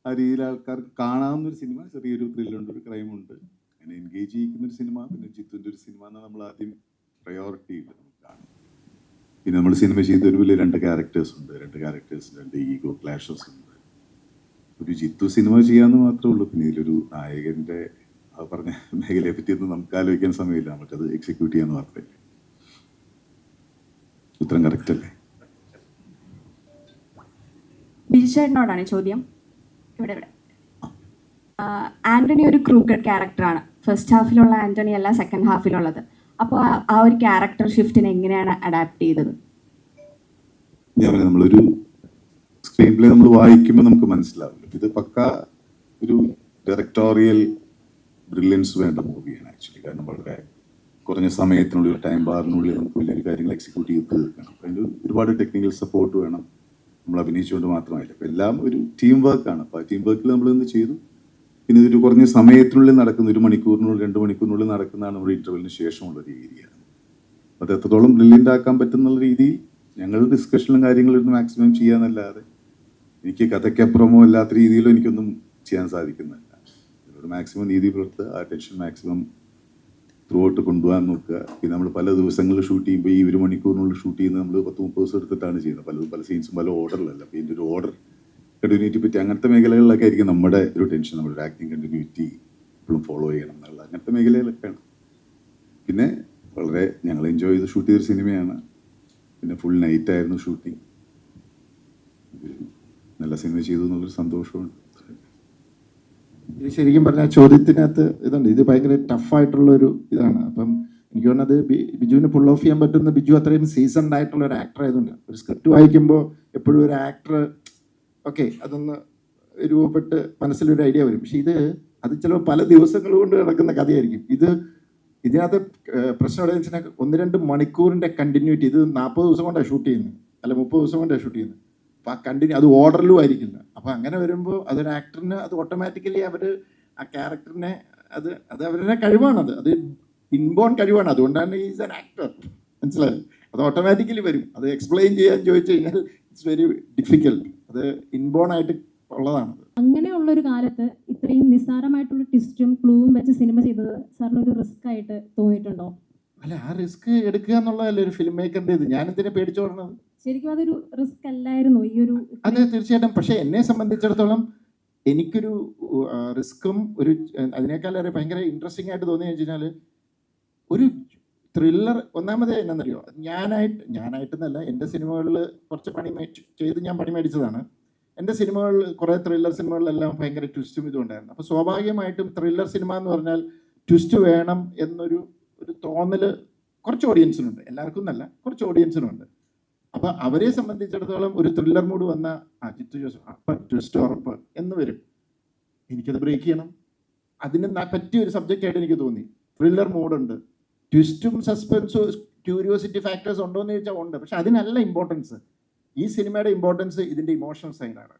ആ രീതിയിൽ ആൾക്കാർക്ക് കാണാവുന്ന ഒരു സിനിമ, ചെറിയൊരു ത്രില്ലുണ്ട്, ഒരു ക്രൈമുണ്ട്, അങ്ങനെ എൻഗേജ് ചെയ്യിക്കുന്ന ഒരു സിനിമ. പിന്നെ ജിത്തുവിൻ്റെ ഒരു സിനിമ എന്ന് നമ്മൾ ആദ്യം പ്രയോറിറ്റി ഇല്ല നമുക്ക് കാണും. പിന്നെ നമ്മൾ സിനിമ ചെയ്തൊരു വലിയ 2 ക്യാരക്ടേഴ്സ് ഉണ്ട്, 2 ക്യാരക്ടേഴ്സ് 2 ഈഗോ ക്ലാഷസ് ഉണ്ട്. ഒരു ജിത്തു സിനിമ ചെയ്യാമെന്ന് മാത്രമേ ഉള്ളൂ. പിന്നെ ഇതിലൊരു നായകൻ്റെ ആ പറഞ്ഞ മേഖലയെ പറ്റിയൊന്നും നമുക്ക് ആലോചിക്കാൻ സമയമില്ല, നമുക്കത് എക്സിക്യൂട്ട് ചെയ്യാന്ന് മാത്രമേ. ഉത്തരം കറക്റ്റ് അല്ലേ? ബിജുചേട്ടനോടാണ് ചോദ്യം. ഇവിടെ ആന്റണി ഒരു ക്രൂക്കഡ് ക്യാരക്ടറാണ്. ഫസ്റ്റ് ഹാഫിലുള്ള ആന്റണി അല്ല സെക്കൻഡ് ഹാഫിലുള്ളത്. അപ്പോൾ ആ ഒരു ക്യാരക്ടർ ഷിഫ്റ്റിനെ എങ്ങനെയാണ് അഡാപ്റ്റ് ചെയ്തത്? ഞാൻ പറയാം, നമ്മളൊരു സ്ക്രീൻ പ്ലേ നമ്മൾ വായിക്കുമ്പോൾ നമുക്ക് മനസ്സിലാവില്ല. ഇത് പക്ക ഒരു ഡയറക്ടോറിയൽ ബ്രില്യൻസ് വേണ്ട മൂവിയാണ് ആക്ച്വലി. കാരണം വളരെ കുറഞ്ഞ സമയത്തിനുള്ളിൽ, ടൈം ബാറിനുള്ളിൽ നമുക്ക് വലിയൊരു കാര്യങ്ങൾ എക്സിക്യൂട്ട് ചെയ്ത് തീർക്കണം. അപ്പം അതിന് ഒരുപാട് ടെക്നിക്കൽ സപ്പോർട്ട് വേണം. നമ്മൾ അഭിനയിച്ചുകൊണ്ട് മാത്രമായില്ല, അപ്പം എല്ലാം ഒരു ടീം വർക്കാണ്. അപ്പോൾ ആ ടീം വർക്കിൽ നമ്മൾ ഇന്ന് ചെയ്തു. പിന്നെ ഇതൊരു കുറഞ്ഞ സമയത്തിനുള്ളിൽ നടക്കുന്ന, 1 മണിക്കൂറിനുള്ളിൽ 2 മണിക്കൂറിനുള്ളിൽ നടക്കുന്നതാണ് നമ്മുടെ ഇന്റർവെല്ലിന് ശേഷമുള്ള ഒരു ഏരിയയാണ്. അത് എത്രത്തോളം ബ്രില്യൻ്റ് ആക്കാൻ പറ്റുന്നുള്ള രീതിയിൽ ഞങ്ങൾ ഡിസ്കഷനും കാര്യങ്ങളും മാക്സിമം ചെയ്യാന്നല്ലാതെ എനിക്ക് കഥയ്ക്കപ്പുറമോ അല്ലാത്ത രീതിയിലോ എനിക്കൊന്നും ചെയ്യാൻ സാധിക്കുന്നില്ല. ഇതിനോട് മാക്സിമം നീതി പുലർത്തുക, ആ ടെൻഷൻ മാക്സിമം ത്രൂ ഔട്ട് കൊണ്ടുപോകാൻ നോക്കുക. പിന്നെ നമ്മൾ പല ദിവസങ്ങളിൽ ഷൂട്ട് ചെയ്യുമ്പോൾ ഈ 1 മണിക്കൂറിനുള്ളിൽ ഷൂട്ട് ചെയ്യുന്നത് നമ്മൾ 10-30 ദിവസം എടുത്തിട്ടാണ് ചെയ്യുന്നത്. പല സീൻസും പല ഓർഡറിലല്ല. അപ്പോൾ ഇതിൻ്റെ ഒരു ഓർഡർ കണ്ടിന്യൂറ്റി പറ്റി അങ്ങനത്തെ മേഖലകളിലൊക്കെ ആയിരിക്കും നമ്മുടെ ഒരു ടെൻഷൻ. നമ്മുടെ ആക്ടിങ് കണ്ടിന്യൂറ്റി എപ്പോഴും ഫോളോ ചെയ്യണം എന്നുള്ള അങ്ങനത്തെ മേഖലയിലൊക്കെയാണ്. പിന്നെ വളരെ ഞങ്ങൾ എൻജോയ് ചെയ്ത് ഷൂട്ട് ചെയ്തൊരു സിനിമയാണ്. പിന്നെ ഫുൾ നൈറ്റ് ആയിരുന്നു ഷൂട്ടിങ്. നല്ല സിനിമ ചെയ്തു എന്നുള്ളൊരു സന്തോഷമുണ്ട്. ഇത് ശരിക്കും പറഞ്ഞാൽ ചോദ്യത്തിനകത്ത് ഇതുണ്ട്. ഇത് ഭയങ്കര ടഫായിട്ടുള്ളൊരു ഇതാണ്. അപ്പം എനിക്ക് തോന്നുന്നത് ബിജുവിന് പുൾ ഓഫ് ചെയ്യാൻ പറ്റുന്ന, ബിജു അത്രയും സീസൺഡ് ആയിട്ടുള്ള ഒരു ആക്ടർ ആയതുകൊണ്ട്. ഒരു സ്ക്രിപ്റ്റ് വായിക്കുമ്പോൾ എപ്പോഴും ഒരു ആക്ടർ ഓക്കെ അതൊന്ന് രൂപപ്പെട്ട് മനസ്സിലൊരു ഐഡിയ വരും. പക്ഷെ അത് ചിലപ്പോൾ പല ദിവസങ്ങൾ കൊണ്ട് നടക്കുന്ന കഥയായിരിക്കും. ഇതിനകത്ത് പ്രശ്നം എവിടെയെന്ന് വെച്ചാൽ 1-2 മണിക്കൂറിൻ്റെ കണ്ടിന്യൂറ്റി. ഇത് 40 ദിവസം കൊണ്ടാണ് ഷൂട്ട് ചെയ്യുന്നത്, അല്ല 30 ദിവസം കൊണ്ടാണ് ഷൂട്ട് ചെയ്യുന്നത്. അപ്പോൾ ആ കണ്ടിന്യൂ അത് ഓർഡറിലും ആയിരിക്കില്ല. അപ്പോൾ അങ്ങനെ വരുമ്പോൾ അതൊരു ആക്ടറിന് അത് ഓട്ടോമാറ്റിക്കലി അവർ ആ ക്യാരക്ടറിനെ അത് അവരുടെ കഴിവാണത്. അത് ഇൻബോൺ കഴിവാണ്. അതുകൊണ്ടാണ് ഈസ് ആൻ ആക്ടർ. മനസ്സിലായി? അത് ഓട്ടോമാറ്റിക്കലി വരും. അത് എക്സ്പ്ലെയിൻ ചെയ്യാൻ ചോദിച്ചു കഴിഞ്ഞാൽ ഇറ്റ്സ് വെരി ഡിഫിക്കൽട്ട്. അത് ഇൻബോൺ ആയിട്ട് ഉള്ളതാണ്. അങ്ങനെയുള്ളൊരു കാലത്ത് ഇത്രയും നിസ്സാരമായിട്ടുള്ള ട്വിസ്റ്റും ക്ലൂവും വെച്ച് സിനിമ ചെയ്തത് സാറിന് ഒരു റിസ്ക് ആയിട്ട് തോന്നിയിട്ടുണ്ടോ? അല്ല, ആ റിസ്ക് എടുക്കുക എന്നുള്ളതല്ലേ ഒരു ഫിലിം മേക്കറിൻ്റെ ഇത്. ഞാനെന്തിനാ പേടിച്ചോടണത്? ശരിക്കും അതൊരു റിസ്ക് അല്ലായിരുന്നു ഈ ഒരു? അതെ, തീർച്ചയായിട്ടും. പക്ഷേ എന്നെ സംബന്ധിച്ചിടത്തോളം എനിക്കൊരു റിസ്ക്കും ഒരു അതിനേക്കാളേറെ ഭയങ്കര ഇൻട്രസ്റ്റിംഗ് ആയിട്ട് തോന്നിയെന്ന് വെച്ച് കഴിഞ്ഞാൽ ഒരു ത്രില്ലർ. ഒന്നാമത് എന്നറിയോ, ഞാനായിട്ടെന്നല്ല, എൻ്റെ സിനിമകളിൽ കുറച്ച് ചെയ്ത് ഞാൻ പണി മേടിച്ചതാണ്. എൻ്റെ സിനിമകളിൽ കുറേ ത്രില്ലർ സിനിമകളിലെല്ലാം ഭയങ്കര ട്വിസ്റ്റും ഇതും ഉണ്ടായിരുന്നു. അപ്പോൾ സ്വാഭാവികമായിട്ടും ത്രില്ലർ സിനിമ എന്ന് പറഞ്ഞാൽ ട്വിസ്റ്റ് വേണം എന്നൊരു തോന്നൽ കുറച്ച് ഓഡിയൻസിനുണ്ട്. എല്ലാവർക്കും എന്നല്ല, കുറച്ച് ഓഡിയൻസിനുണ്ട്. അപ്പോൾ അവരെ സംബന്ധിച്ചിടത്തോളം ഒരു ത്രില്ലർ മൂഡ് വന്ന ജിത്തു ജോസഫ് അപ്പം ട്വിസ്റ്റ് ഉറപ്പ് എന്ന് വരും. എനിക്കത് ബ്രേക്ക് ചെയ്യണം. അതിന് പറ്റിയൊരു സബ്ജക്റ്റായിട്ട് എനിക്ക് തോന്നി. ത്രില്ലർ മൂഡുണ്ട്, ട്വിസ്റ്റും സസ്പെൻസും ക്യൂരിയോസിറ്റി ഫാക്ടേഴ്സ് ഉണ്ടോ എന്ന് ചോദിച്ചാൽ ഉണ്ട്. പക്ഷെ അതിനല്ല ഇമ്പോർട്ടൻസ്. ഈ സിനിമയുടെ ഇമ്പോർട്ടൻസ് ഇതിൻ്റെ ഇമോഷണൽ സൈഡാണ്.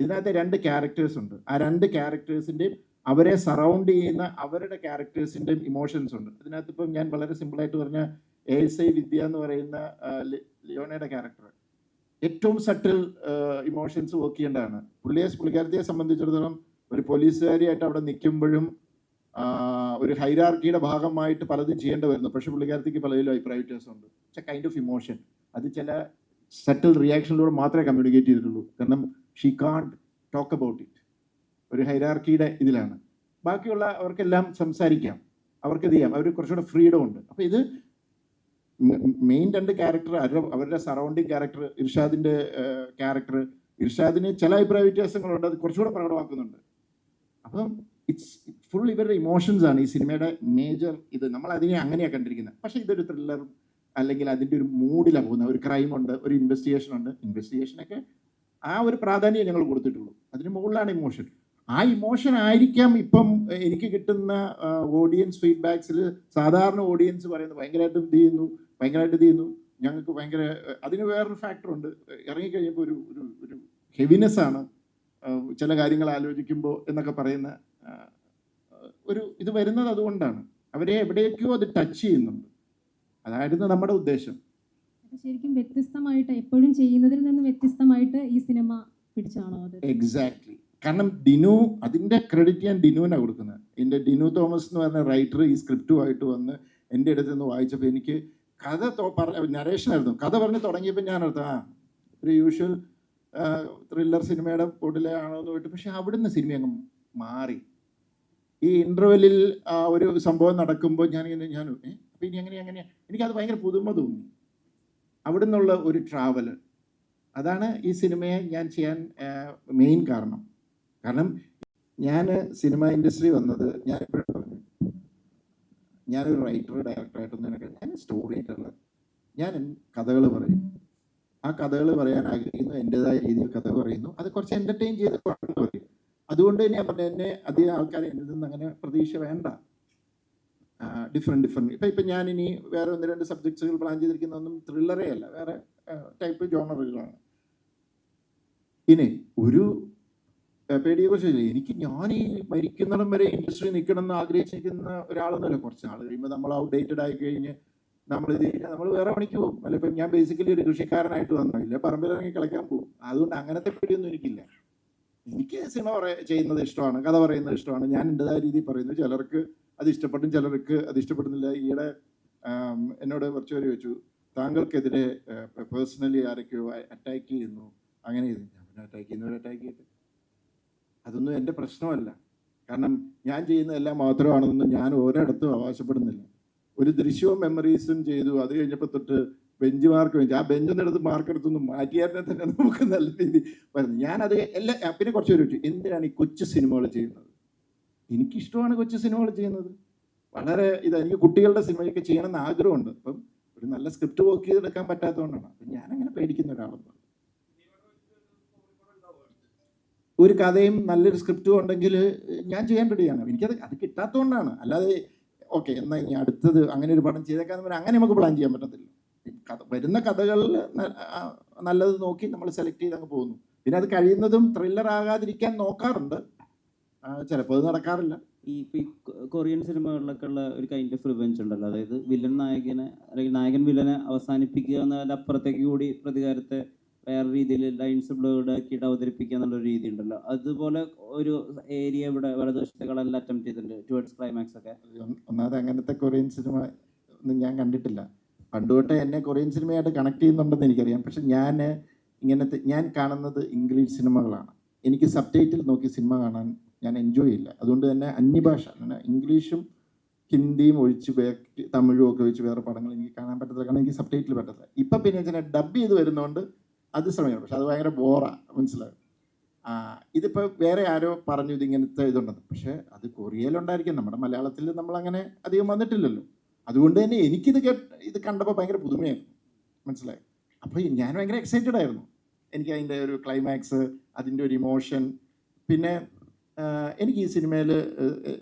ഇതിനകത്ത് 2 ക്യാരക്ടേഴ്സ് ഉണ്ട്. ആ 2 ക്യാരക്ടേഴ്സിൻ്റെയും അവരെ സറൗണ്ട് ചെയ്യുന്ന അവരുടെ ക്യാരക്ടേഴ്സിൻ്റെയും ഇമോഷൻസ് ഉണ്ട്. ഇതിനകത്ത് ഇപ്പം ഞാൻ വളരെ സിമ്പിളായിട്ട് പറഞ്ഞ ASI വിദ്യ എന്ന് പറയുന്ന ലിയോണയുടെ ക്യാരക്ടർ ഏറ്റവും സട്ടിൽ ഇമോഷൻസ് വർക്ക് ചെയ്യേണ്ടതാണ്. പുള്ളിക്കാരത്തിയെ സംബന്ധിച്ചിടത്തോളം ഒരു പോലീസുകാരിയായിട്ട് അവിടെ നിൽക്കുമ്പോഴും ഒരു ഹൈറാർക്കിയുടെ ഭാഗമായിട്ട് പലതും ചെയ്യേണ്ടി വരുന്നു. പക്ഷേ പുള്ളിക്കാരത്തിക്ക് പലതിലും അഭിപ്രായ വ്യത്യാസമുണ്ട്. It's A kind of emotion. അത് ചില സട്ടിൽ റിയാക്ഷനിലൂടെ മാത്രമേ കമ്മ്യൂണിക്കേറ്റ് ചെയ്തിട്ടുള്ളൂ. കാരണം she can't talk about it. ഒരു ഹൈറാർക്കിയുടെ ഇതിലാണ്. ബാക്കിയുള്ള അവർക്കെല്ലാം സംസാരിക്കാം, അവർക്ക് ഇത് ചെയ്യാം, അവർ കുറച്ചുകൂടെ ഫ്രീഡം ഉണ്ട്. അപ്പോൾ ഇത് മെയിൻ 2 ക്യാരക്ടർ, അവരുടെ സറൗണ്ടിങ് ക്യാരക്ടർ, ഇർഷാദിൻ്റെ ക്യാരക്ടർ, ഇർഷാദിന് ചില അഭിപ്രായ വ്യത്യാസങ്ങളുണ്ട്, അത് കുറച്ചുകൂടെ പ്രകടമാക്കുന്നുണ്ട്. അപ്പം ഇറ്റ്സ് ഫുൾ ഇവരുടെ ഇമോഷൻസ് ആണ് ഈ സിനിമയുടെ മേജർ ഇത്. നമ്മൾ അതിനെ അങ്ങനെയാണ് കണ്ടിരിക്കുന്നത്. പക്ഷേ ഇതൊരു ത്രില്ലറും അല്ലെങ്കിൽ അതിൻ്റെ ഒരു മൂഡിലാണ് പോകുന്നത്. ഒരു ക്രൈമുണ്ട്, ഒരു ഇൻവെസ്റ്റിഗേഷൻ ഉണ്ട്. ഇൻവെസ്റ്റിഗേഷനൊക്കെ ആ ഒരു പ്രാധാന്യം ഞങ്ങൾ കൊടുത്തിട്ടുള്ളൂ. അതിന് മുകളിലാണ് ഇമോഷൻ. ആ ഇമോഷൻ ആയിരിക്കാം ഇപ്പം എനിക്ക് കിട്ടുന്ന ഓഡിയൻസ് ഫീഡ്ബാക്സിൽ സാധാരണ ഓഡിയൻസ് പറയുന്നത് ഭയങ്കരമായിട്ട് ഇത് ചെയ്യുന്നു, ഞങ്ങൾക്ക് ഭയങ്കര. അതിന് വേറൊരു ഫാക്ടറുണ്ട്. ഇറങ്ങിക്കഴിഞ്ഞപ്പോൾ ഒരു ഹെവിനെസ് ആണ് ചില കാര്യങ്ങൾ ആലോചിക്കുമ്പോൾ എന്നൊക്കെ പറയുന്ന ഒരു ഇത് വരുന്നത്. അതുകൊണ്ടാണ് അവരെ എവിടേക്കോ അത് ടച്ച് ചെയ്യുന്നുണ്ട്. അതായിരുന്നു നമ്മുടെ ഉദ്ദേശം. ശരിക്കും വ്യത്യസ്തമായിട്ട്, എപ്പോഴും ചെയ്യുന്നതിൽ നിന്ന് വ്യത്യസ്തമായിട്ട് ഈ സിനിമ പിടിച്ചാണോ അത്? എക്സാക്ട്ലി. കാരണം ഡിനു, അതിൻ്റെ ക്രെഡിറ്റ് ഞാൻ ഡിനുവിനാണ് കൊടുക്കുന്നത്. എൻ്റെ ഡിനു തോമസ് എന്ന് പറഞ്ഞ റൈറ്റർ ഈ സ്ക്രിപ്റ്റുമായിട്ട് വന്ന് എൻ്റെ അടുത്ത് നിന്ന് വായിച്ചപ്പോൾ എനിക്ക് കഥ നരേഷനായിരുന്നു. കഥ പറഞ്ഞ് തുടങ്ങിയപ്പോൾ ഞാൻ ഓർത്തു ഒരു യൂഷ്വൽ ത്രില്ലർ സിനിമയുടെ പൊടിലെ ആണോ എന്ന് പോയിട്ട്, പക്ഷെ അവിടുന്ന് സിനിമ അങ്ങ് മാറി. ഈ ഇൻ്റർവെല്ലിൽ ഒരു സംഭവം നടക്കുമ്പോൾ അപ്പോൾ ഇനി എങ്ങനെയാണ് എനിക്കത് ഭയങ്കര പുതുമ തോന്നി. അവിടെ നിന്നുള്ള ഒരു ട്രാവൽ, അതാണ് ഈ സിനിമയെ ഞാൻ ചെയ്യാൻ മെയിൻ കാരണം. കാരണം ഞാൻ സിനിമ ഇൻഡസ്ട്രി വന്നത്, ഞാൻ എപ്പോഴും പറഞ്ഞു, ഞാനൊരു റൈറ്റർ ഡയറക്ടറായിട്ടൊന്നും ഞാൻ സ്റ്റോറി ടെല്ലർ. ഞാൻ കഥകൾ പറയും. ആ കഥകൾ പറയാൻ ആഗ്രഹിക്കുന്നു, എൻ്റെതായ രീതിയിൽ കഥ പറയുന്നു. അത് കുറച്ച് എൻ്റർടൈൻ ചെയ്ത് പറയും. അതുകൊണ്ട് ഞാൻ പറഞ്ഞു, എന്നെ അധികം ആൾക്കാർ എൻ്റെ നിന്ന് അങ്ങനെ പ്രതീക്ഷ വേണ്ട. ഡിഫറെൻറ്റ് ഇപ്പം ഞാനിനി വേറെ 1-2 സബ്ജക്ട്സുകൾ പ്ലാൻ ചെയ്തിരിക്കുന്നതൊന്നും ത്രില്ലറേ അല്ല, വേറെ ടൈപ്പ് ജോണറുകളാണ്. ഇനി ഒരു പേടിയെക്കുറിച്ച് ഞാൻ ഈ മരിക്കുന്നിടം വരെ ഇൻഡസ്ട്രി നിൽക്കണം എന്ന് ആഗ്രഹിച്ചിരിക്കുന്ന ഒരാളൊന്നുമല്ല. കുറച്ച് നാൾ കഴിയുമ്പോൾ നമ്മൾ ഔട്ട്ഡേറ്റഡ് ആയി കഴിഞ്ഞ് നമ്മൾ വേറെ പണിക്ക് പോകും. അല്ല, ഇപ്പം ഞാൻ ബേസിക്കലി ഒരു കൃഷിക്കാരനായിട്ട് വന്നില്ല, പറമ്പിലിറങ്ങി കളിക്കാൻ പോകും. അതുകൊണ്ട് അങ്ങനത്തെ പേടിയൊന്നും എനിക്കില്ല. എനിക്ക് സിനിമ ചെയ്യുന്നത് ഇഷ്ടമാണ്, കഥ പറയുന്നത് ഇഷ്ടമാണ്. ഞാൻ എൻ്റെതായ രീതിയിൽ പറയുന്നു. ചിലർക്ക് അത് ഇഷ്ടപ്പെടും, ചിലർക്ക് അത് ഇഷ്ടപ്പെടുന്നില്ല. ഈയിടെ എന്നോട് കുറച്ച് പേര് ചോദിച്ചു, താങ്കൾക്കെതിരെ പേഴ്സണലി ആരൊക്കെയോ അറ്റാക്ക് ചെയ്യുന്നു, അങ്ങനെ ചെയ്തു. ഞാൻ അറ്റാക്ക് ചെയ്യുന്നവരെ അറ്റാക്ക് ചെയ്തിട്ട് അതൊന്നും എൻ്റെ പ്രശ്നമല്ല. കാരണം ഞാൻ ചെയ്യുന്നതെല്ലാം മാത്രമാണെന്നൊന്നും ഞാൻ ഒരിടത്തും അവകാശപ്പെടുന്നില്ല. ഒരു ദൃശ്യവും മെമ്മറീസും ചെയ്തു, അത് കഴിഞ്ഞപ്പോൾ തൊട്ട് ബെഞ്ച് മാർക്ക് വെച്ചു. ആ ബെഞ്ചൊന്നും എടുത്ത് മാർക്കെടുത്തൊന്നും മാറ്റിയാൽ തന്നെ നമുക്ക് നല്ല രീതി വരുന്നു. ഞാനത് പിന്നെ കുറച്ച് പേര് ചോദിച്ചു, എന്തിനാണ് ഈ കൊച്ചു സിനിമകൾ ചെയ്യുന്നത്? എനിക്കിഷ്ടമാണ് കൊച്ചു സിനിമകൾ ചെയ്യുന്നത്. വളരെ എനിക്ക് കുട്ടികളുടെ സിനിമയൊക്കെ ചെയ്യണമെന്ന് ആഗ്രഹമുണ്ട്. അപ്പം ഒരു നല്ല സ്ക്രിപ്റ്റ് വർക്ക് ചെയ്തെടുക്കാൻ പറ്റാത്തതുകൊണ്ടാണ്. അപ്പം ഞാനങ്ങനെ പേടിക്കുന്ന ഒരാളെന്ന്. ഒരു കഥയും നല്ലൊരു സ്ക്രിപ്റ്റും ഉണ്ടെങ്കിൽ ഞാൻ ചെയ്യാൻ റെഡിയാണ്. അത് കിട്ടാത്തതുകൊണ്ടാണ്. അല്ലാതെ ഓക്കെ എന്നാൽ ഇനി അടുത്തത് അങ്ങനെ ഒരു പടം ചെയ്തേക്കാന്ന് പറഞ്ഞാൽ അങ്ങനെ നമുക്ക് പ്ലാൻ ചെയ്യാൻ പറ്റത്തില്ല. വരുന്ന കഥകളിൽ നല്ലത് നോക്കി നമ്മൾ സെലക്ട് ചെയ്ത് അങ്ങ് പോകുന്നു. പിന്നെ അത് കഴിയുന്നതും ത്രില്ലർ ആകാതിരിക്കാൻ നോക്കാറുണ്ട്. ചിലപ്പോൾ അത് നടക്കാറില്ല. ഈ കൊറിയൻ സിനിമകളിലൊക്കെ ഉള്ള ഒരു കൈൻഡ് ഓഫ് റിവെഞ്ച് ഉണ്ടല്ലോ, അതായത് വില്ലൻ നായകനെ അല്ലെങ്കിൽ നായകൻ വില്ലനെ അവസാനിപ്പിക്കുക എന്നതിൻ്റെ അപ്പുറത്തേക്ക് കൂടി പ്രതികാരത്തെ വേറെ രീതിയിൽ ലൈൻസ് ബ്ലേഡ് ആക്കിയിട്ട് അവതരിപ്പിക്കുക എന്നുള്ളൊരു രീതി ഉണ്ടല്ലോ. അതുപോലെ ഒരു ഏരിയ ഇവിടെ വലതുവശത്തെ കളെല്ലാം അറ്റംപ്റ്റ് ചെയ്തിട്ടുണ്ട് ടുവേർഡ്സ് ക്ലൈമാക്സ് ഒക്കെ. ഒന്നാമത് അങ്ങനത്തെ കൊറിയൻ സിനിമ ഒന്നും ഞാൻ കണ്ടിട്ടില്ല. പണ്ടുതൊട്ടേ എന്നെ കൊറിയൻ സിനിമയായിട്ട് കണക്ട് ചെയ്യുന്നുണ്ടെന്ന് എനിക്കറിയാം. പക്ഷെ ഞാൻ കാണുന്നത് ഇംഗ്ലീഷ് സിനിമകളാണ്. എനിക്ക് സബ് ടൈറ്റിൽ നോക്കി സിനിമ കാണാൻ ഞാൻ എൻജോയ് ചെയ്യില്ല. അതുകൊണ്ട് തന്നെ അന്യഭാഷ, ഇംഗ്ലീഷും ഹിന്ദിയും ഒഴിച്ച് തമിഴും ഒക്കെ വെച്ച് വേറെ പടങ്ങൾ എനിക്ക് കാണാൻ പറ്റത്തില്ല. കാരണം എനിക്ക് സബ് ടൈറ്റിൽ പറ്റത്തില്ല. ഇപ്പം പിന്നെ വെച്ചാൽ ഡബ് ചെയ്ത് വരുന്നതുകൊണ്ട് അത് ശ്രമിക്കണം. പക്ഷെ അത് ഭയങ്കര ബോറാണ്, മനസ്സിലാവും. ഇതിപ്പോൾ വേറെ ആരോ പറഞ്ഞു ഇതിങ്ങനത്തെ ഇതുണ്ടെന്ന്. പക്ഷേ അത് കൊറിയയിലുണ്ടായിരിക്കും, നമ്മുടെ മലയാളത്തിൽ നമ്മളങ്ങനെ അധികം വന്നിട്ടില്ലല്ലോ. അതുകൊണ്ട് തന്നെ ഇത് കണ്ടപ്പോൾ ഭയങ്കര പുതുമയായിരുന്നു, മനസ്സിലായി. അപ്പോൾ ഞാൻ ഭയങ്കര എക്സൈറ്റഡ് ആയിരുന്നു. എനിക്ക് അതിൻ്റെ ഒരു ക്ലൈമാക്സ്, അതിൻ്റെ ഒരു ഇമോഷൻ. പിന്നെ എനിക്ക് ഈ സിനിമയിൽ